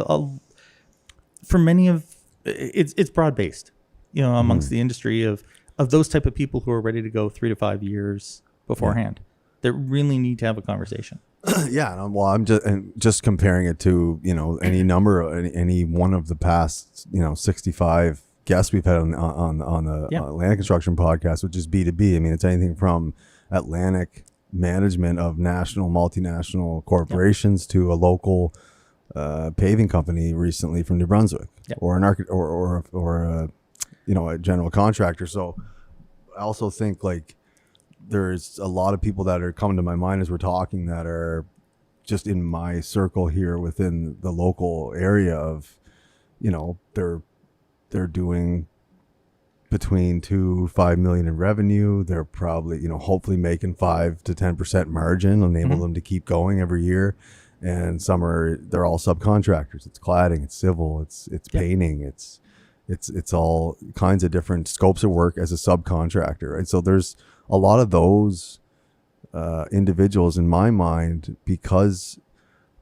for many of it's broad based, amongst the industry of those type of people who are ready to go 3 to 5 years beforehand that really need to have a conversation. Yeah, well, I'm just comparing it to any number, any one of the past 65 guests we've had on the Atlantic Construction podcast, which is B2B. I mean, it's anything from Atlantic management of national, multinational corporations to a local paving company recently from New Brunswick, or an or a general contractor. So I also think there's a lot of people that are coming to my mind as we're talking that are just in my circle here within the local area of, they're doing between 2-5 million in revenue. They're probably, hopefully making 5 to 10% margin, enable them to keep going every year. And they're all subcontractors. It's cladding, it's civil, it's painting, it's all kinds of different scopes of work as a subcontractor. Right? So there's a lot of those individuals in my mind because,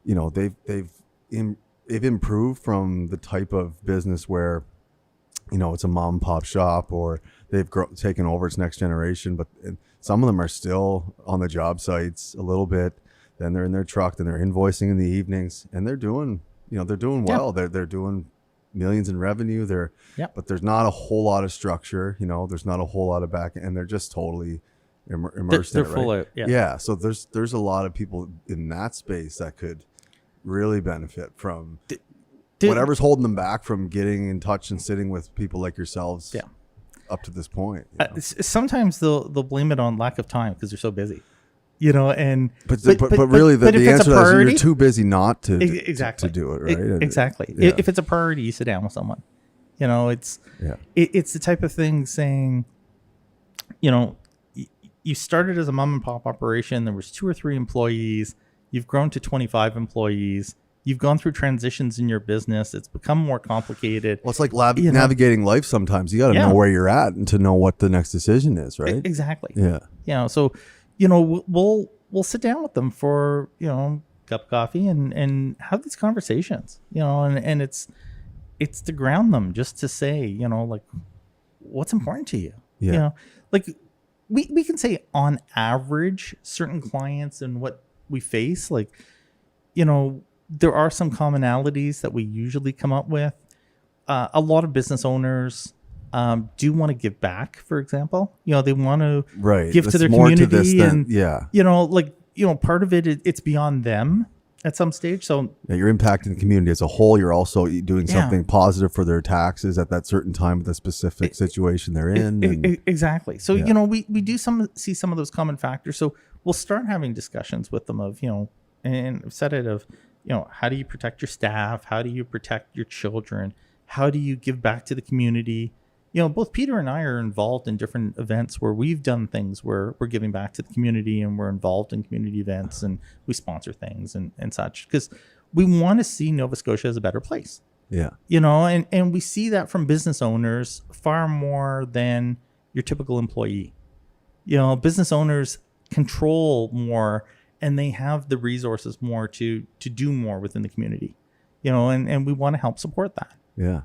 they've improved from the type of business where it's a mom and pop shop, or they've taken over its next generation, but some of them are still on the job sites a little bit. Then they're in their truck, then they're invoicing in the evenings, and they're doing well. They're doing millions in revenue. But there's not a whole lot of structure. There's not a whole lot of back, and they're just totally immersed in it. They're full out. Yeah. So there's a lot of people in that space that could really benefit from whatever's holding them back from getting in touch and sitting with people like yourselves. Yeah. Up to this point, sometimes they'll blame it on lack of time because they're so busy, and but really the answer is you're too busy not to exactly to do it, right? Exactly. Yeah. If it's a priority, you sit down with someone. It's the type of thing saying, you started as a mom and pop operation. There was 2 or 3 employees. You've grown to 25 employees. You've gone through transitions in your business. It's become more complicated. Well, it's like navigating life sometimes. You got to know where you're at and to know what the next decision is, right? Exactly. Yeah. So, we'll sit down with them for, cup of coffee and have these conversations, and it's to ground them, just to say, like, what's important to you? Yeah. Like we can say on average certain clients and what we face, like, there are some commonalities that we usually come up with. A lot of business owners do want to give back, for example. They want to give to their community. Part of it's beyond them at some stage. So you're impacting the community as a whole. You're also doing something positive for their taxes at that certain time with the specific situation they're in. Exactly. So, we do see some of those common factors. So we'll start having discussions with them of, and I've said it of, how do you protect your staff? How do you protect your children? How do you give back to the community? Both Peter and I are involved in different events where we've done things where we're giving back to the community, and we're involved in community events, and we sponsor things and such, because we want to see Nova Scotia as a better place. Yeah. And we see that from business owners far more than your typical employee. Business owners control more, and they have the resources more to do more within the community, and we want to help support that. Yeah.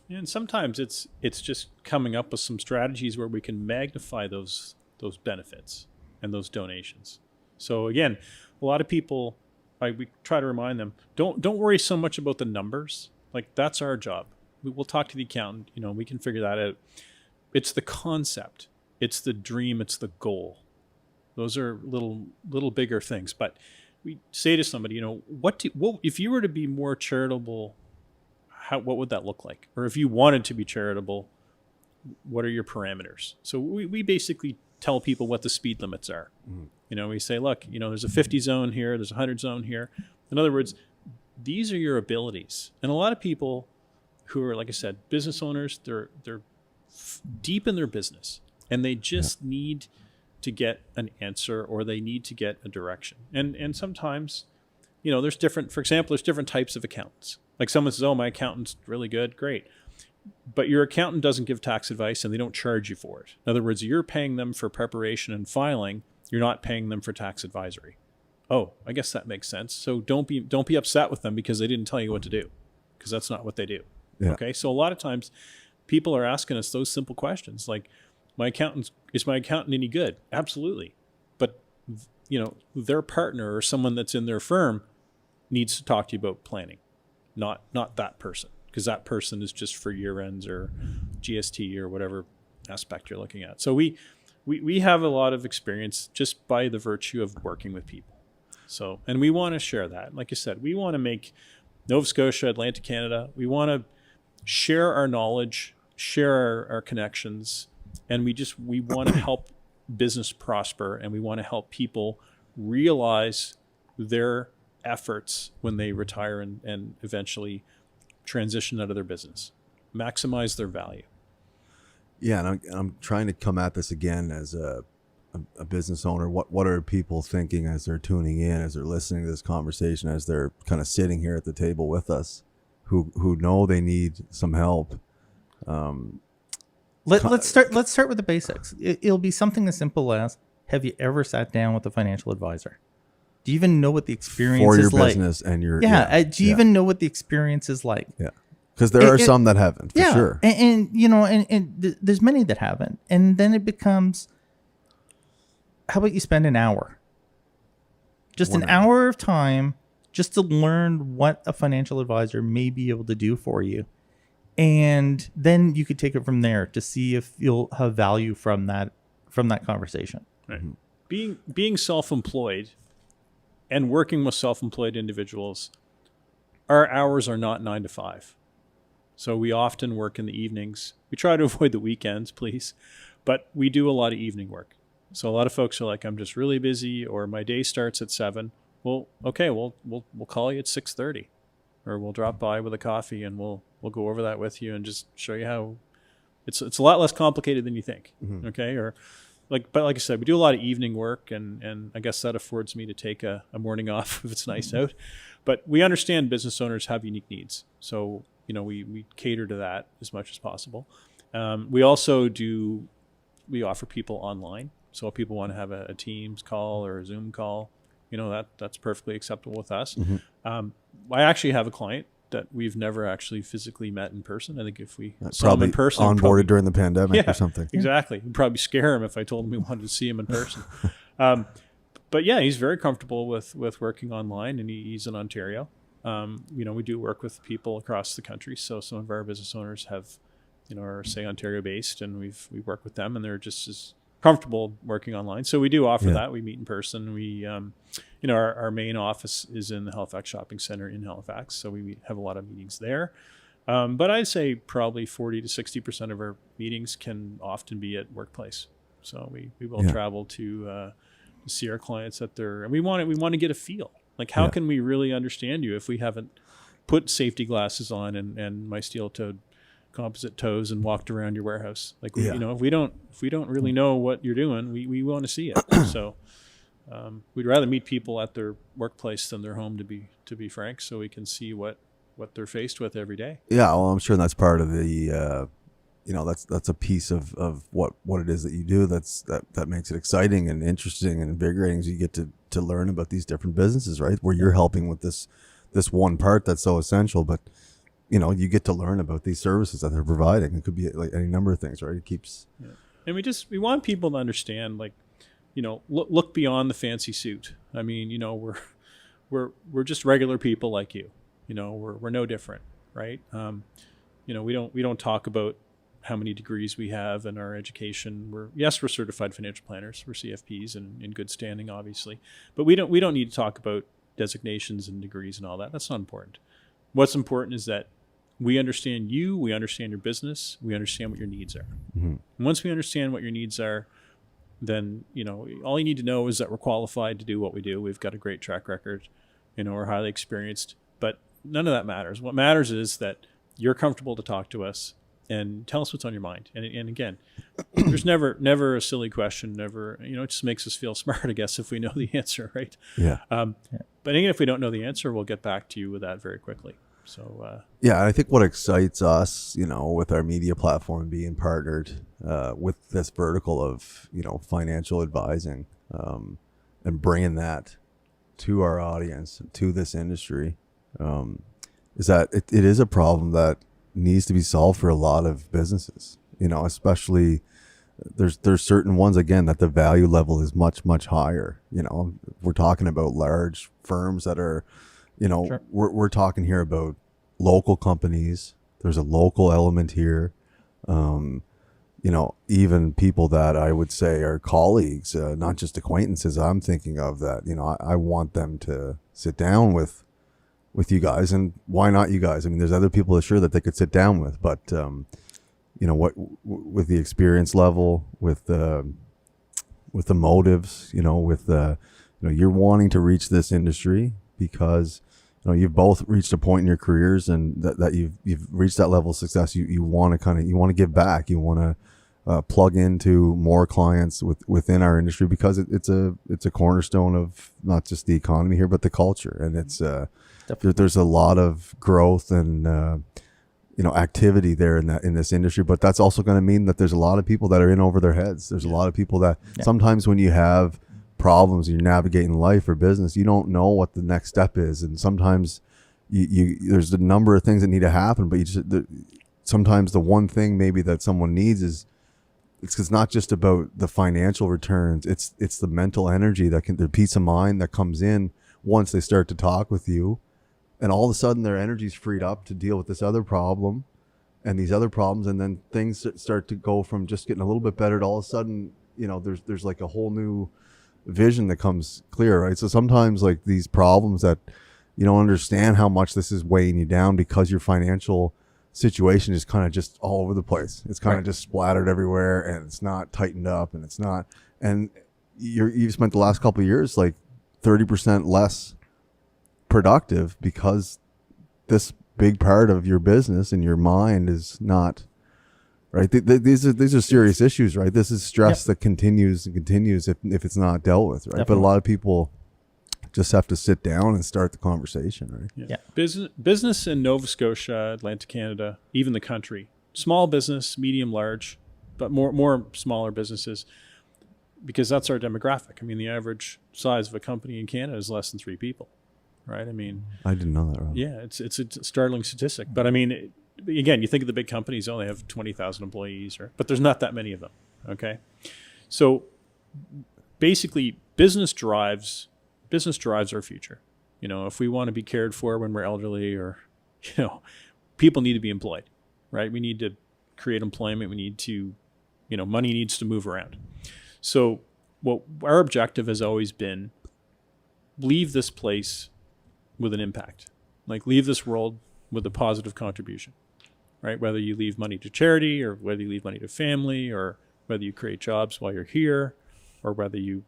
And sometimes it's just coming up with some strategies where we can magnify those benefits and those donations. So again, a lot of people, we try to remind them, don't worry so much about the numbers. Like, that's our job. We'll talk to the accountant, we can figure that out. It's the concept, it's the dream, it's the goal. Those are little bigger things. But we say to somebody, what if you were to be more charitable, what would that look like? Or if you wanted to be charitable, what are your parameters? So we basically tell people what the speed limits are. We say, look, there's a 50 zone here, there's a 100 zone here. In other words, these are your abilities. And a lot of people who are, like I said, business owners, they're deep in their business, and they just need to get an answer, or they need to get a direction. And sometimes, there's different types of accountants. Like, someone says, oh, my accountant's really good. Great. But your accountant doesn't give tax advice, and they don't charge you for it. In other words, you're paying them for preparation and filing. You're not paying them for tax advisory. Oh, I guess that makes sense. So don't be upset with them because they didn't tell you what to do, because that's not what they do. Yeah. Okay. So a lot of times people are asking us those simple questions like, is my accountant any good? Absolutely. But their partner or someone that's in their firm needs to talk to you about planning, not that person, because that person is just for year ends or GST or whatever aspect you're looking at. So we have a lot of experience just by the virtue of working with people. So, and we want to share that. Like I said, we want to make Nova Scotia, Atlantic Canada, we want to share our knowledge, share our connections, and we want to help business prosper, and we want to help people realize their efforts when they retire and eventually transition out of their business, maximize their value. Yeah, and I'm trying to come at this again as a business owner. What are people thinking as they're tuning in, as they're listening to this conversation, as they're kind of sitting here at the table with us, who know they need some help? Let's start with the basics. It'll be something as simple as, have you ever sat down with a financial advisor? Do you even know what the experience for your is like? business and your do you even know what the experience is like? Yeah. Because there are some that haven't, for sure. And there's many that haven't. And then it becomes, how about you spend an hour? Just an hour of time just to learn what a financial advisor may be able to do for you. And then you could take it from there to see if you'll have value from that conversation. Right. Being self-employed and working with self-employed individuals, our hours are not 9 to 5. So we often work in the evenings. We try to avoid the weekends, please, but we do a lot of evening work. So a lot of folks are like, I'm just really busy, or my day starts at 7. Well, okay, we'll call you at 6:30, or we'll drop by with a coffee and we'll go over that with you and just show you how it's a lot less complicated than you think. Mm-hmm. Okay, but like I said, we do a lot of evening work, and I guess that affords me to take a morning off if it's nice out. But we understand business owners have unique needs, so we cater to that as much as possible. We also offer people online. So if people want to have a Teams call or a Zoom call, that's perfectly acceptable with us. Mm-hmm. I actually have a client that we've never actually physically met in person. I think if we saw him in person, onboarded during the pandemic or something. Exactly. We'd probably scare him if I told him we wanted to see him in person. But yeah, he's very comfortable with working online, and he's in Ontario. We do work with people across the country. So some of our business owners are say Ontario based, and we work with them, and they're just as comfortable working online. So we do offer that. We meet in person. We, our main office is in the Halifax Shopping Centre in Halifax. So we have a lot of meetings there. But I'd say probably 40 to 60% of our meetings can often be at workplace. So we will travel to see our clients and we want to get a feel. Like, how can we really understand you if we haven't put safety glasses on and my steel-toed composite toes and walked around your warehouse? Like, if we don't really know what you're doing, we want to see it. So we'd rather meet people at their workplace than their home, to be frank, so we can see what they're faced with every day. Yeah, well, I'm sure that's part of the that's a piece of what it is that you do that makes it exciting and interesting and invigorating, as you get to learn about these different businesses, right, where you're helping with this one part that's so essential, but you get to learn about these services that they're providing. It could be like any number of things, right? It keeps. Yeah. And we want people to understand, like, look beyond the fancy suit. I mean, we're just regular people like you. We're no different, right? We don't talk about how many degrees we have in our education. We're certified financial planners. We're CFPs and in good standing, obviously, but we don't need to talk about designations and degrees and all that. That's not important. What's important is that we understand you, we understand your business, we understand what your needs are. Mm-hmm. And once we understand what your needs are, then, all you need to know is that we're qualified to do what we do. We've got a great track record, we're highly experienced, but none of that matters. What matters is that you're comfortable to talk to us and tell us what's on your mind. And again, there's never a silly question, never, it just makes us feel smart, I guess, if we know the answer, right? Yeah. But again, if we don't know the answer, we'll get back to you with that very quickly. So I think what excites us, with our media platform being partnered with this vertical of financial advising, and bringing that to our audience, to this industry, is that it is a problem that needs to be solved for a lot of businesses. Especially there's certain ones, again, that the value level is much, much higher. We're talking about large firms that are. Sure. We're talking here about local companies. There's a local element here. Even people that I would say are colleagues, not just acquaintances. I'm thinking of that. I want them to sit down with you guys, and why not you guys? I mean, there's other people sure that they could sit down with, but with the experience level, with the motives, you're wanting to reach this industry because you've both reached a point in your careers, and that you've reached that level of success. You want to give back. You want to plug into more clients within our industry, because it's a cornerstone of not just the economy here, but the culture. And it's there's a lot of growth and activity there in this industry, but that's also going to mean that there's a lot of people that are in over their heads. There's a lot of people that sometimes when you have problems, you're navigating life or business, you don't know what the next step is, and sometimes there's a number of things that need to happen, but sometimes the one thing maybe that someone needs is, it's not just about the financial returns. It's the mental energy the peace of mind that comes in once they start to talk with you, and all of a sudden their energy's freed up to deal with this other problem and these other problems, and then things start to go from just getting a little bit better to all of a sudden, there's like a whole new vision that comes clear, right? So sometimes like these problems that you don't understand how much this is weighing you down because your financial situation is kind of just all over the place. It's kind of just splattered everywhere, and it's not tightened up, and it's not. And you've spent the last couple of years like 30% less productive because this big part of your business and your mind is not right. These are serious issues, right? This is stress that continues and continues if it's not dealt with, right? Definitely. But a lot of people just have to sit down and start the conversation, right? Yeah. Business in Nova Scotia, Atlantic Canada, even the country, small business, medium, large, but more smaller businesses, because that's our demographic. I mean, the average size of a company in Canada is less than 3 people, right? I mean, I didn't know that, Rob. Yeah, it's a startling statistic. But I mean, again, you think of the big companies, only have 20,000 employees, but there's not that many of them, okay? So basically, business drives our future. If we want to be cared for when we're elderly, or, people need to be employed, right? We need to create employment. We need to, money needs to move around. So what our objective has always been, leave this place with an impact, like leave this world with a positive contribution, right? Whether you leave money to charity, or whether you leave money to family, or whether you create jobs while you're here, or whether you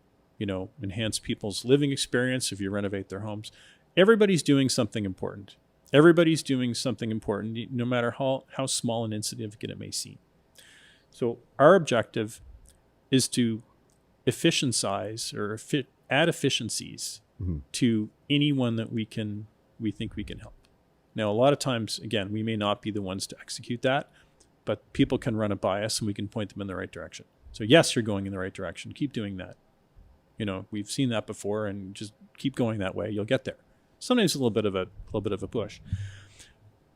enhance people's living experience if you renovate their homes. Everybody's doing something important. Everybody's doing something important, no matter how small and insignificant it may seem. So our objective is to add efficiencies to anyone that we think we can help. Now, a lot of times, again, we may not be the ones to execute that, but people can run it by us and we can point them in the right direction. So yes, you're going in the right direction. Keep doing that. We've seen that before, and just keep going that way. You'll get there. Sometimes a little bit of a push.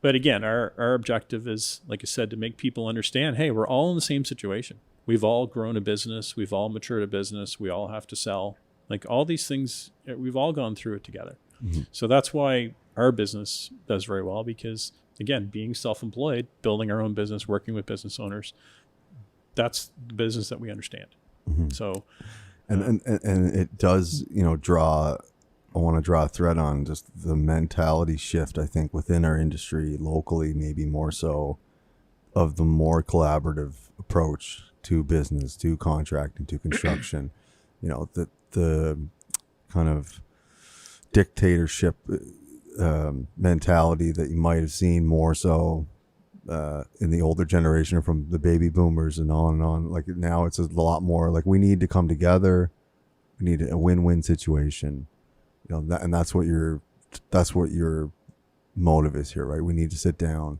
But again, our objective is, like I said, to make people understand, hey, we're all in the same situation. We've all grown a business. We've all matured a business. We all have to sell. Like all these things, we've all gone through it together. Mm-hmm. So that's why our business does very well, because, again, being self-employed, building our own business, working with business owners, that's the business that we understand. Mm-hmm. So... And it does, I want to draw a thread on just the mentality shift, I think, within our industry locally, maybe more so, of the more collaborative approach to business, to contracting, to construction. The kind of dictatorship mentality that you might have seen more so in the older generation, from the baby boomers and on and on. Like now it's a lot more like we need to come together. We need a win-win situation, and that's what your motive is here, right? We need to sit down,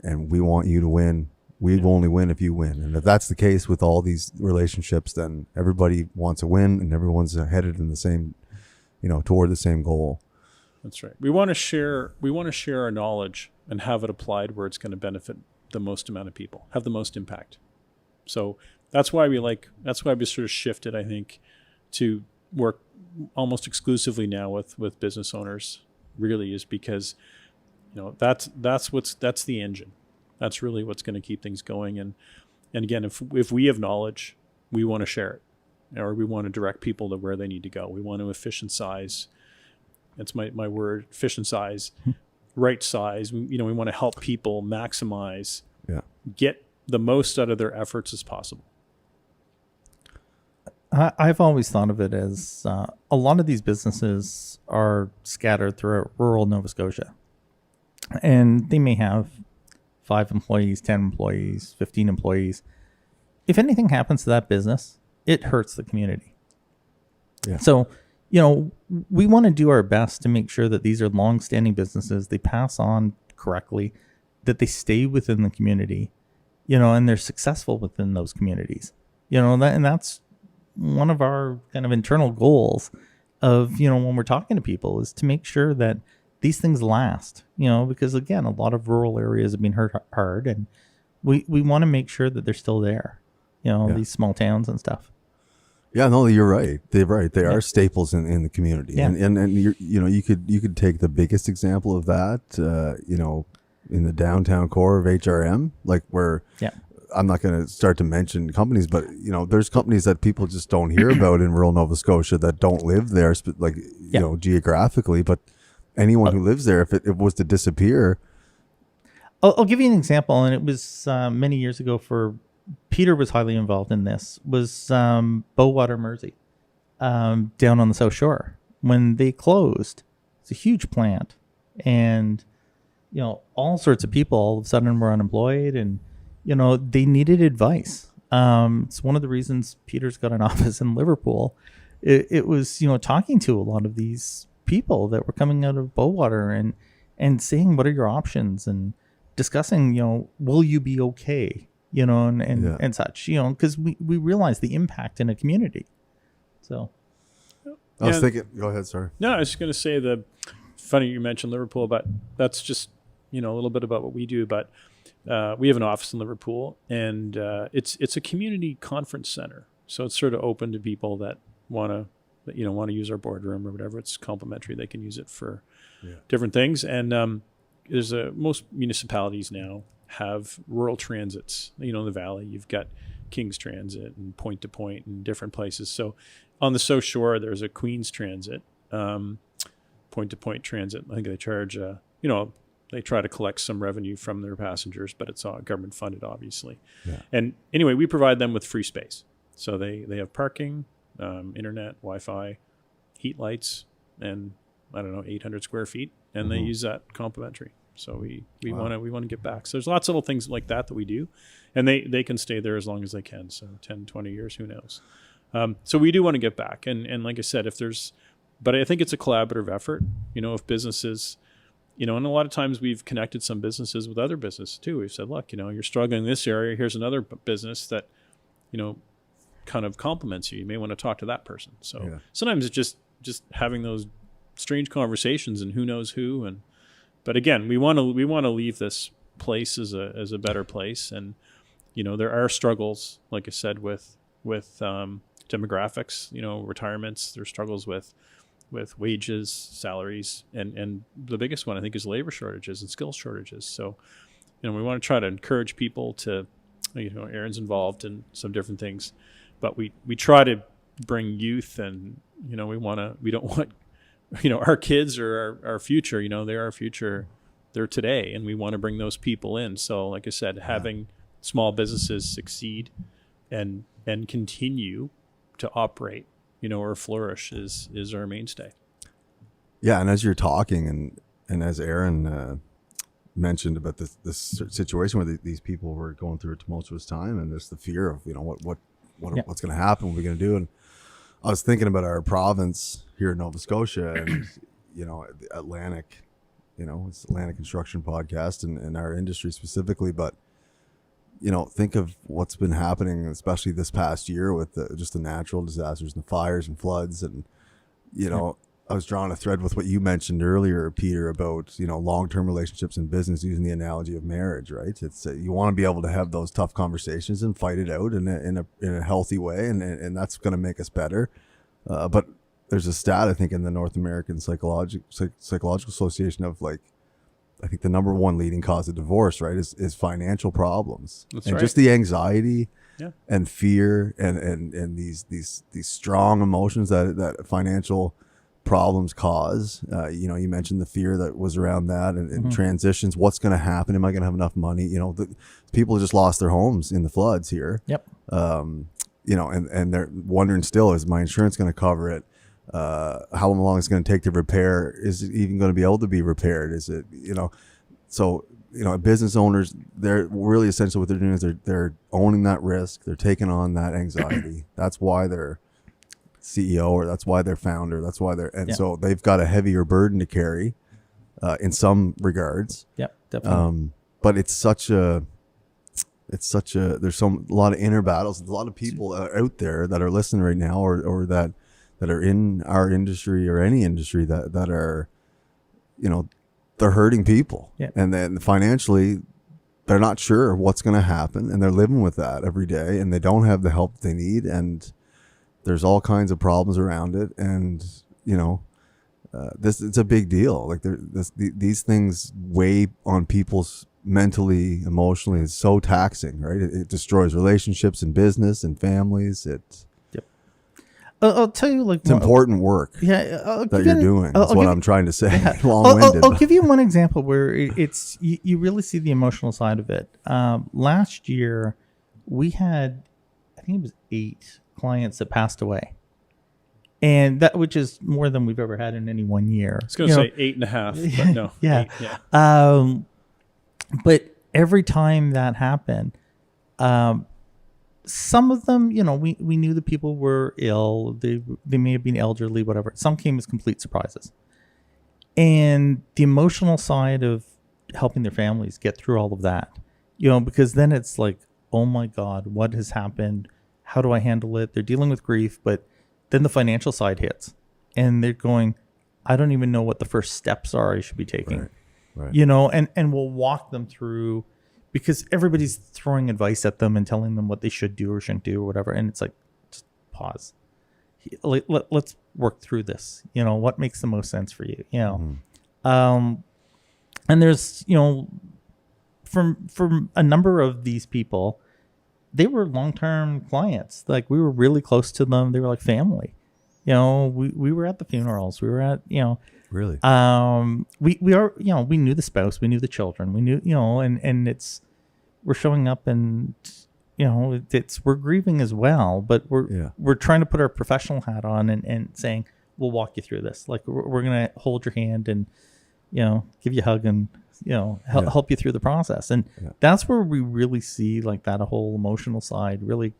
and we want you to win. We only win if you win. And if that's the case with all these relationships, then everybody wants a win, and everyone's headed in the same, toward the same goal. That's right. We want to share our knowledge and have it applied where it's going to benefit the most amount of people, have the most impact. So that's why we sort of shifted, I think, to work almost exclusively now with business owners, really, is because, that's the engine. That's really what's going to keep things going. And again, if we have knowledge, we want to share it, or we want to direct people to where they need to go. We want to efficientize. That's my word, efficientize, right size. We want to help people maximize, get the most out of their efforts as possible. I've always thought of it as a lot of these businesses are scattered throughout rural Nova Scotia, and they may have 5 employees, 10 employees, 15 employees. If anything happens to that business, it hurts the community. Yeah. So, we want to do our best to make sure that these are long-standing businesses. They pass on correctly, that they stay within the community, and they're successful within those communities. And that's one of our kind of internal goals of, when we're talking to people, is to make sure that these things last, you know, because again, a lot of rural areas have been hurt hard, and we want to make sure that they're still there, you know, these small towns and stuff. Yeah, no, you're right. They're right. They are staples in the community. Yeah. And you could take the biggest example of that, in the downtown core of HRM, like where I'm not going to start to mention companies, but there's companies that people just don't hear about in rural Nova Scotia that don't live there, geographically, but anyone who lives there, if it was to disappear. I'll give you an example, and it was many years ago. Peter was highly involved in this. Was Bowater Mersey down on the South Shore when they closed? It's a huge plant, and all sorts of people all of a sudden were unemployed, and they needed advice. It's one of the reasons Peter's got an office in Liverpool. It was talking to a lot of these people that were coming out of Bowater and saying, what are your options, and discussing, will you be okay? And such, because we realize the impact in a community. So I was thinking, go ahead, sorry. No, I was just going to say, funny you mentioned Liverpool, but that's just, a little bit about what we do. But we have an office in Liverpool, and it's a community conference center. So it's sort of open to people that want to use our boardroom or whatever. It's complimentary. They can use it for different things. And most municipalities now have rural transits. In the valley, you've got King's Transit and Point to Point and different places. So on the South Shore, there's a Queen's Transit, Point to Point Transit. I think they charge, they try to collect some revenue from their passengers, but it's all government funded, obviously. Yeah. And anyway, we provide them with free space. So they have parking, internet, Wi-Fi, heat lights, and 800 square feet, and they use that complimentary. So we want to get back. So there's lots of little things like that we do, and they can stay there as long as they can. So 10, 20 years, who knows? So we do want to get back. And like I said, but I think it's a collaborative effort, if businesses, and a lot of times we've connected some businesses with other businesses too. We've said, look, you're struggling in this area. Here's another business that, kind of complements you. You may want to talk to that person. So sometimes it's just having those strange conversations and who knows who. But again, we want to leave this place as a better place, and there are struggles, like I said, with demographics, retirements. There's struggles with wages, salaries, and the biggest one I think is labor shortages and skills shortages. So we want to try to encourage people to, Aaron's involved in some different things, but we try to bring youth, and we don't want our kids or our future, they're our future, they're today, and we want to bring those people in. So like I said, having small businesses succeed and continue to operate, or flourish is our mainstay. Yeah. And as you're talking and as Aaron mentioned about this situation where these people were going through a tumultuous time, and there's the fear of, what's going to happen, what are we going to do? And I was thinking about our province here in Nova Scotia, and Atlantic, it's Atlantic Construction Podcast and our industry specifically, but think of what's been happening, especially this past year with just the natural disasters and the fires and floods, and I was drawing a thread with what you mentioned earlier, Peter, about long-term relationships in business, using the analogy of marriage, right? It's you want to be able to have those tough conversations and fight it out in a healthy way, and that's going to make us better. But there's a stat, I think, in the North American Psychological Association of, like, I think the number one leading cause of divorce, right, is financial problems. That's right. Just the anxiety and fear and these strong emotions that financial problems cause. You mentioned the fear that was around that, and transitions. What's going to happen? Am I going to have enough money? People just lost their homes in the floods here. Yep. And they're wondering still, is my insurance going to cover it? How long it's going to take to repair? Is it even going to be able to be repaired? Is it, business owners, they're really essentially what they're doing is they're owning that risk. They're taking on that anxiety. That's why they're CEO, or that's why they're founder. That's why so they've got a heavier burden to carry, in some regards. Yep, definitely. But there's a lot of inner battles. There's a lot of people out there that are listening right now, or that are in our industry or any industry that are they're hurting people. Yeah. And then financially, they're not sure what's going to happen, and they're living with that every day, and they don't have the help they need, and there's all kinds of problems around it. And, it's a big deal. Like these things weigh on people's mentally, emotionally. It's so taxing, right? It destroys relationships and business and families. I'll tell you, It's important work that you're doing. That's what I'm trying to say. Yeah. Long-winded. I'll give you one example where it's you really see the emotional side of it. Last year, we had, I think it was 8 clients that passed away, and which is more than we've ever had in any one year. I was going to say 8.5, but no. Yeah. 8, yeah. But every time that happened, some of them, we knew the people were ill. They may have been elderly, whatever. Some came as complete surprises. And the emotional side of helping their families get through all of that, because then it's like, oh my God, what has happened? How do I handle it? They're dealing with grief, but then the financial side hits and they're going, I don't even know what the first steps are I should be taking. Right. And we'll walk them through, because everybody's throwing advice at them and telling them what they should do or shouldn't do or whatever. And it's like, just pause. Let's work through this. What makes the most sense for you? And there's, from a number of these people, they were long-term clients. Like, we were really close to them. They were like family. We were at the funerals. We were at, Really? We knew the spouse, we knew the children, we knew, and we're showing up, and we're grieving as well, but we're trying to put our professional hat on and saying, we'll walk you through this. Like, we're going to hold your hand and, give you a hug and, help you through the process. And that's where we really see like that whole emotional side really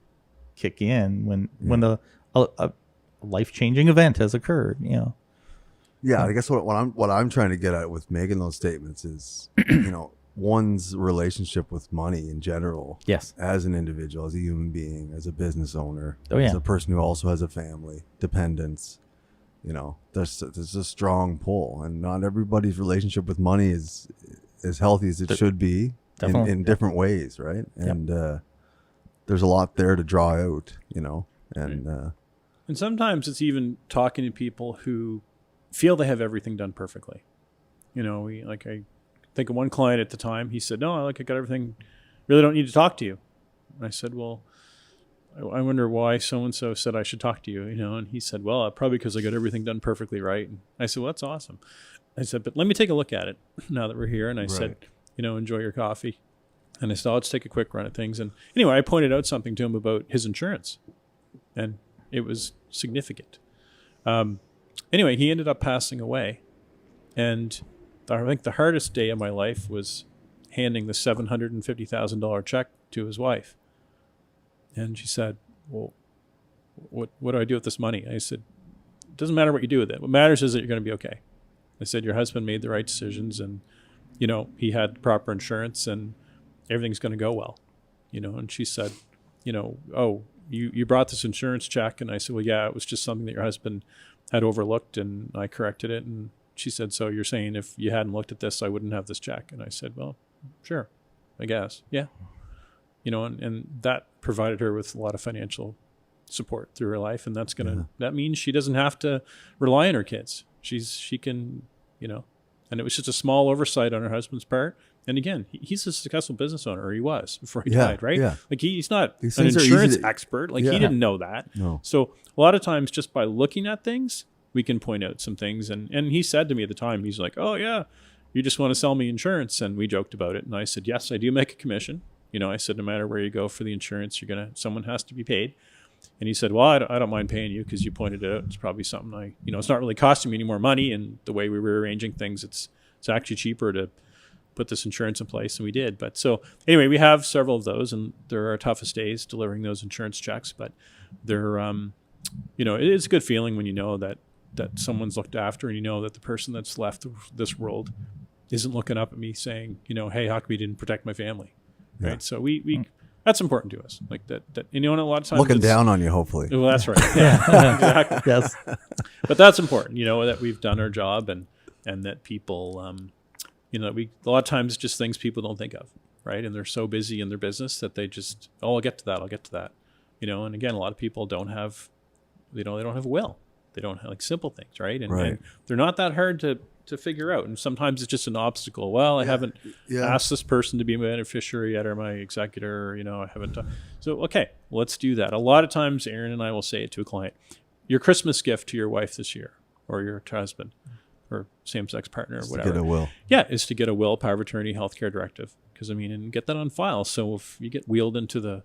kick in when a life-changing event has occurred, Yeah, I guess what I'm trying to get at with making those statements is, one's relationship with money in general. Yes. As an individual, as a human being, as a business owner, Oh, yeah. as a person who also has a family, dependents. There's a strong pull, and not everybody's relationship with money is as healthy as it should be in different ways, right? And there's a lot there to draw out, and sometimes it's even talking to people who feel they have everything done perfectly. I think of one client at the time. He said, "No, I got everything. Really don't need to talk to you." And I said, "Well, I wonder why so-and-so said I should talk to you, And he said, "Well, probably because I got everything done perfectly right." And I said, "Well, that's awesome." I said, "But let me take a look at it now that we're here." And I said, "Enjoy your coffee." And I said, "I'll just take a quick run at things." And anyway, I pointed out something to him about his insurance, and it was significant. Anyway, he ended up passing away. And I think the hardest day of my life was handing the $750,000 check to his wife. And she said, "Well, what do I do with this money?" I said, "It doesn't matter what you do with it. What matters is that you're going to be okay." I said, "Your husband made the right decisions, and, he had proper insurance, and everything's going to go well." And she said, "Oh, you brought this insurance check?" And I said, "Well, yeah, it was just something that your husband had overlooked, and I corrected it." And she said, "So you're saying if you hadn't looked at this, I wouldn't have this check?" And I said, "Well, sure, I guess. Yeah." And that provided her with a lot of financial support through her life. And that means she doesn't have to rely on her kids. She can, and it was just a small oversight on her husband's part. And again, he's a successful business owner, or he was before he died, right? Yeah. Like he's not These an things are insurance easy to- expert. Like he didn't know that. No. So a lot of times just by looking at things, we can point out some things. And he said to me at the time, he's like, "Oh yeah, you just want to sell me insurance." And we joked about it. And I said, "Yes, I do make a commission." I said, "No matter where you go for the insurance, someone has to be paid." And he said, "Well, I don't mind paying you because you pointed it out. It's probably something it's not really costing me any more money. And the way we were arranging things, it's actually cheaper to put this insurance in place." And we did. But so anyway, we have several of those, and there are our toughest days delivering those insurance checks. But they're, it is a good feeling when you know that someone's looked after, and that the person that's left this world isn't looking up at me saying, "Hey, how come you didn't protect my family?" Right. Yeah. So we that's important to us. Like that, and a lot of times Looking down on you, hopefully. Well, that's right. Yeah, exactly. Yes. But that's important, that we've done our job, and and that people, a lot of times just things people don't think of, right? And they're so busy in their business that they just, I'll get to that. And again, a lot of people don't have a will. They don't have simple things, right? And they're not that hard to figure out. And sometimes it's just an obstacle. Well, I haven't asked this person to be a beneficiary yet, or my executor, I haven't. So, okay, let's do that. A lot of times Aaron and I will say it to a client, your Christmas gift to your wife this year, or your husband, or same-sex partner, or whatever. To get a will. Yeah, is to get a will, power of attorney, healthcare directive. Because, and get that on file. So if you get wheeled into the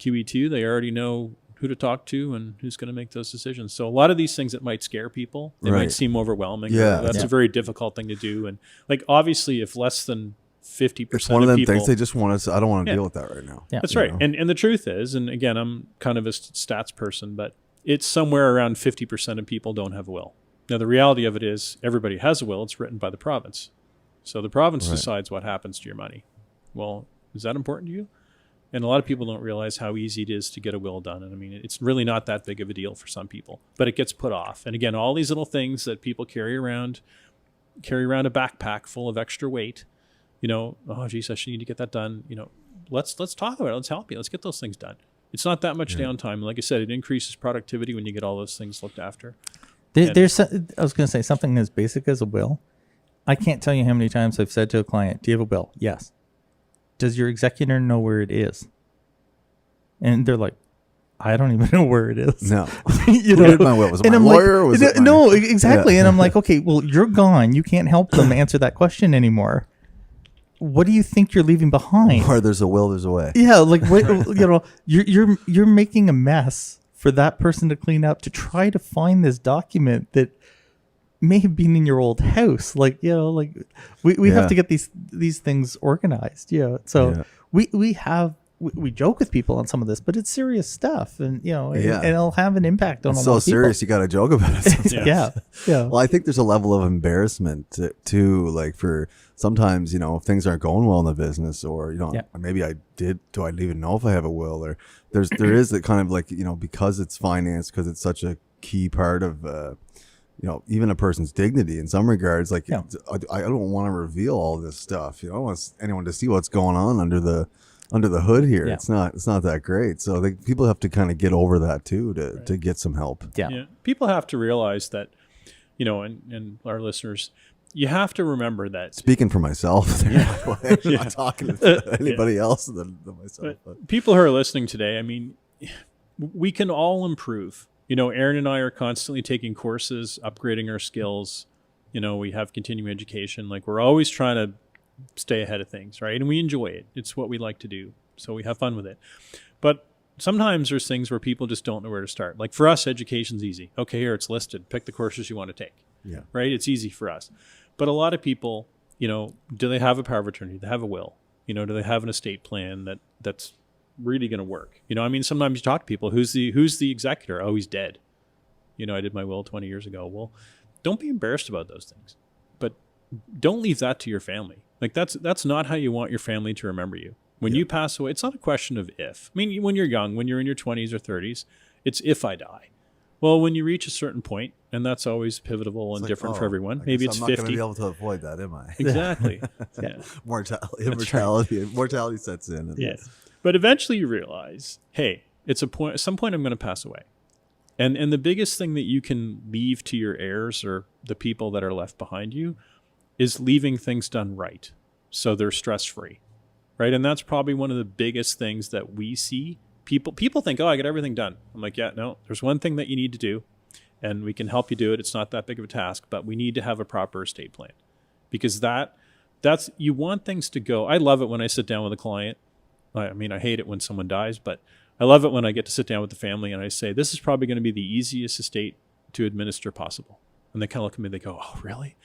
QE2, they already know who to talk to and who's going to make those decisions. So a lot of these things that might scare people, they might seem overwhelming. Yeah. That's a very difficult thing to do. And obviously, if less than 50% it's one of them people, things they just want to, I don't want to deal with that right now. Yeah. That's right. And the truth is, and again, I'm kind of a stats person, but it's somewhere around 50% of people don't have a will. Now, the reality of it is everybody has a will. It's written by the province. So the province decides what happens to your money. Well, is that important to you? And a lot of people don't realize how easy it is to get a will done. And it's really not that big of a deal for some people, but it gets put off. And again, all these little things that people carry around a backpack full of extra weight, oh, geez, I should need to get that done. Let's talk about it. Let's help you. Let's get those things done. It's not that much downtime. Like I said, it increases productivity when you get all those things looked after. I was going to say something as basic as a will. I can't tell you how many times I've said to a client, do you have a will? Yes. Does your executor know where it is? And they're like, I don't even know where it is. No. Who did my will? Was it my lawyer? Like, no, exactly. Yeah. And I'm like, okay, well, you're gone. You can't help them answer that question anymore. What do you think you're leaving behind? Or there's a will, there's a way. Yeah, you're making a mess for that person to clean up to try to find this document that may have been in your old house. We have to get these things organized. So we joke with people on some of this, but it's serious stuff, and and it'll have an impact on. It's so serious, you got to joke about it. Yeah. Well, I think there's a level of embarrassment too, like for sometimes if things aren't going well in the business, or maybe do I even know if I have a will, or there is that kind of because it's finance, because it's such a key part of even a person's dignity in some regards. I don't want to reveal all this stuff. I don't want anyone to see what's going on under the hood here. Yeah. It's not that great. So people have to kind of get over that too to get some help. Yeah. People have to realize that, and our listeners, you have to remember that. Speaking for myself, I'm not talking to anybody else than myself. But people who are listening today, we can all improve. Aaron and I are constantly taking courses, upgrading our skills. We have continuing education. We're always trying to stay ahead of things, right? And we enjoy it. It's what we like to do. So we have fun with it. But sometimes there's things where people just don't know where to start. Like for us, education's easy. Okay, here it's listed. Pick the courses you want to take. Yeah. Right? It's easy for us. But a lot of people, do they have a power of attorney? Do they have a will? Do they have an estate plan that's really going to work? Sometimes you talk to people, who's the executor? Oh, he's dead. I did my will 20 years ago. Well, don't be embarrassed about those things, but don't leave that to your family. That's not how you want your family to remember you. When you pass away, it's not a question of if. When you're young, when you're in your 20s or 30s, it's if I die. Well, when you reach a certain point, and that's always pivotal and different for everyone. Maybe it's 50. I'm not going to be able to avoid that, am I? Exactly. Mortality sets in. Yes. But eventually you realize, hey, at some point I'm going to pass away. And the biggest thing that you can leave to your heirs or the people that are left behind you is leaving things done right, so they're stress-free, right? And that's probably one of the biggest things that we see. People think, oh, I got everything done. I'm like, yeah, no, there's one thing that you need to do, and we can help you do it. It's not that big of a task, but we need to have a proper estate plan, because that's you want things to go. I love it when I sit down with a client. I hate it when someone dies, but I love it when I get to sit down with the family and I say, this is probably going to be the easiest estate to administer possible. And they kind of look at me, they go, oh, really?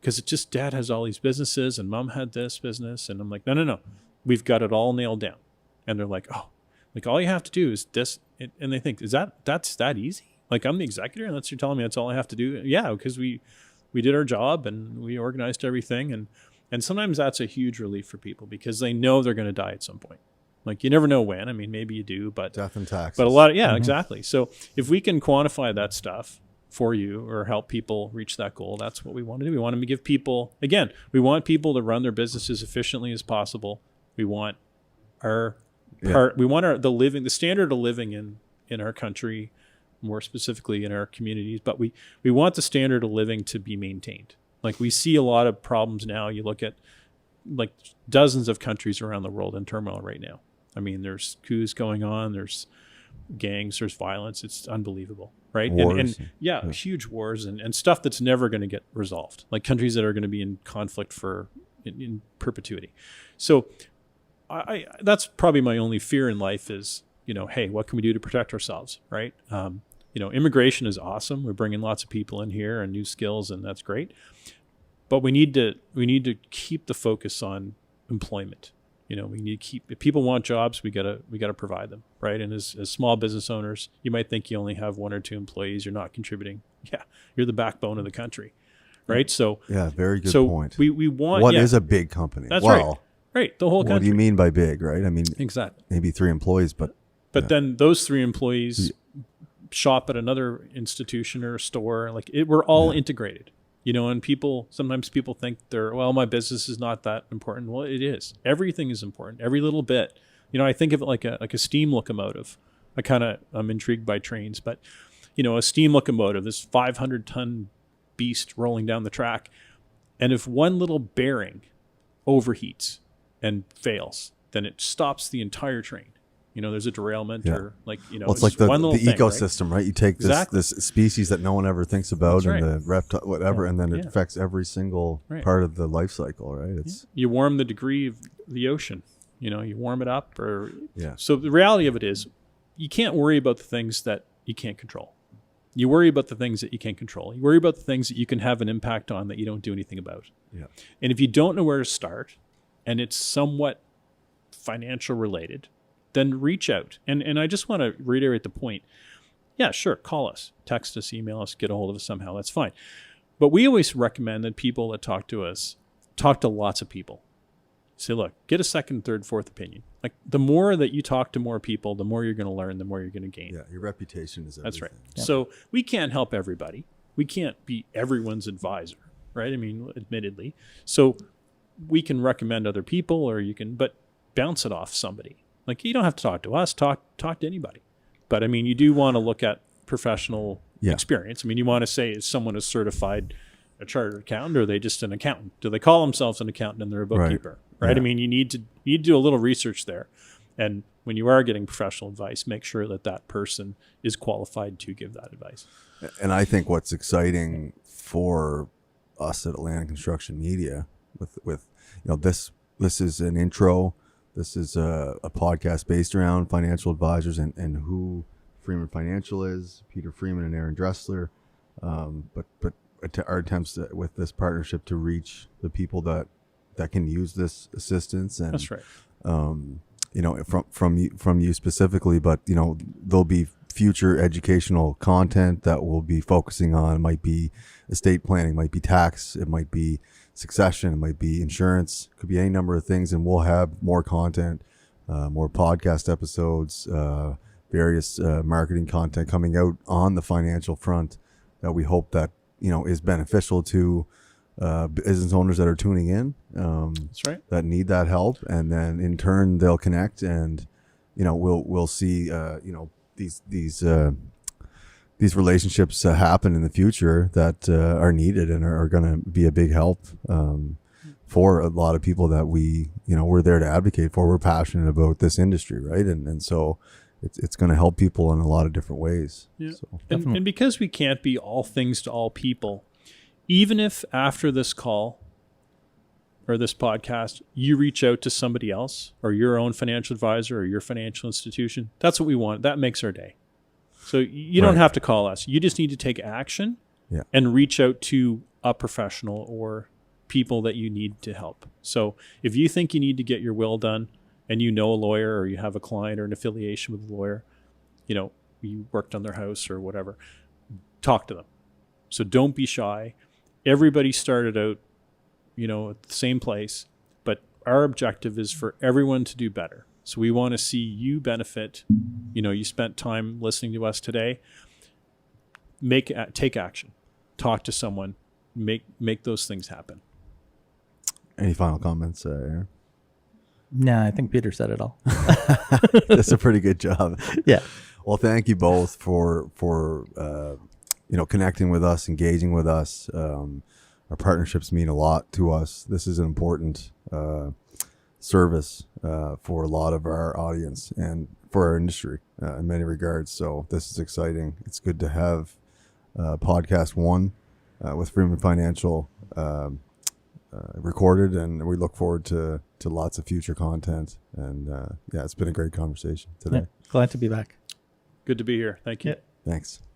Because it's just dad has all these businesses and mom had this business. And I'm like, no. We've got it all nailed down. And they're like, oh, all you have to do is this. And they think, that's that easy? I'm the executor and you're telling me that's all I have to do? Yeah, because we did our job and we organized everything. And sometimes that's a huge relief for people because they know they're going to die at some point. You never know when. Maybe you do, but death and taxes. But a lot of, exactly. So if we can quantify that stuff for you or help people reach that goal. That's what we want to do. We want to give people, again, we want people to run their businesses efficiently as possible. We want our the standard of living in our country, more specifically in our communities, but we want the standard of living to be maintained. Like, we see a lot of problems now. You look at like dozens of countries around the world in turmoil right now. I mean, there's coups going on, there's gangs, there's violence. It's unbelievable, right? Wars. And huge wars and stuff that's never going to get resolved. Like countries that are going to be in conflict in perpetuity. So I that's probably my only fear in life is, hey, what can we do to protect ourselves, right? Immigration is awesome. We're bringing lots of people in here and new skills, and that's great. But we need to keep the focus on employment. We need to keep, if people want jobs, we gotta provide them, right? And as small business owners, you might think you only have 1 or 2 employees, you're not contributing. Yeah, you're the backbone of the country, right? So yeah, very good point. We want what is a big company? That's right. The whole country. What do you mean by big, right? I mean, exactly. Maybe 3 employees, but then those 3 employees shop at another institution or a store. Like we're all integrated. And sometimes people think my business is not that important. Well, it is. Everything is important. Every little bit. I think of it like a steam locomotive. I'm intrigued by trains, but a steam locomotive, this 500-ton beast rolling down the track. And if one little bearing overheats and fails, then it stops the entire train. There's a derailment or it's like the ecosystem, right? You take this species that no one ever thinks about and the reptile, whatever, and then it affects every single part of the life cycle, right? You warm the degree of the ocean, you warm it up So the reality of it is you can't worry about the things that you can't control. You worry about the things that you can't control. You worry about the things that you can have an impact on that you don't do anything about. Yeah. And if you don't know where to start and it's somewhat financial related, then reach out. And I just want to reiterate the point. Yeah, sure, call us, text us, email us, get a hold of us somehow. That's fine. But we always recommend that people that talk to us talk to lots of people. Say, look, get a second, third, fourth opinion. Like the more that you talk to more people, the more you're going to learn, the more you're going to gain. Yeah, your reputation is everything. That's right. Yeah. So we can't help everybody. We can't be everyone's advisor, right? I mean, admittedly. So we can recommend other people but bounce it off somebody. Like you don't have to talk to us, talk to anybody. But I mean, you do want to look at professional experience. I mean, you want to say, is someone a certified a chartered accountant, or are they just an accountant? Do they call themselves an accountant and they're a bookkeeper? Right. Yeah. I mean, you need to do a little research there. And when you are getting professional advice, make sure that person is qualified to give that advice. And I think what's exciting for us at Atlantic Construction Media with this is an intro. This is a podcast based around financial advisors and who Freeman Financial is, Peter Freeman and Aaron Dressler. But our attempts with this partnership to reach the people that can use this assistance. And that's right. From you specifically, but there'll be future educational content that we'll be focusing on. It might be estate planning, might be tax, it might be succession, it might be insurance, could be any number of things, and we'll have more content, more podcast episodes, various marketing content coming out on the financial front that we hope that is beneficial to business owners that are tuning in. That's right. That need that help, and then in turn they'll connect, and we'll see these relationships happen in the future that are needed and are going to be a big help for a lot of people that we're there to advocate for. We're passionate about this industry, right? And so it's going to help people in a lot of different ways. Yeah. So. And because we can't be all things to all people, even if after this call or this podcast, you reach out to somebody else or your own financial advisor or your financial institution, that's what we want. That makes our day. So you don't have to call us. You just need to take action and reach out to a professional or people that you need to help. So if you think you need to get your will done and a lawyer, or you have a client or an affiliation with a lawyer, you worked on their house or whatever, talk to them. So don't be shy. Everybody started out, at the same place, but our objective is for everyone to do better. So we want to see you benefit. You spent time listening to us today. take action, talk to someone, make those things happen. Any final comments, Aaron? Nah, I think Peter said it all. That's a pretty good job. Yeah. Well, thank you both for connecting with us, engaging with us. Our partnerships mean a lot to us. This is an important service for a lot of our audience and for our industry in many regards. So this is exciting. It's good to have podcast one with Freeman Financial recorded, and we look forward to lots of future content. And it's been a great conversation today. Yeah, glad to be back. Good to be here. Thank you. Yeah. Thanks.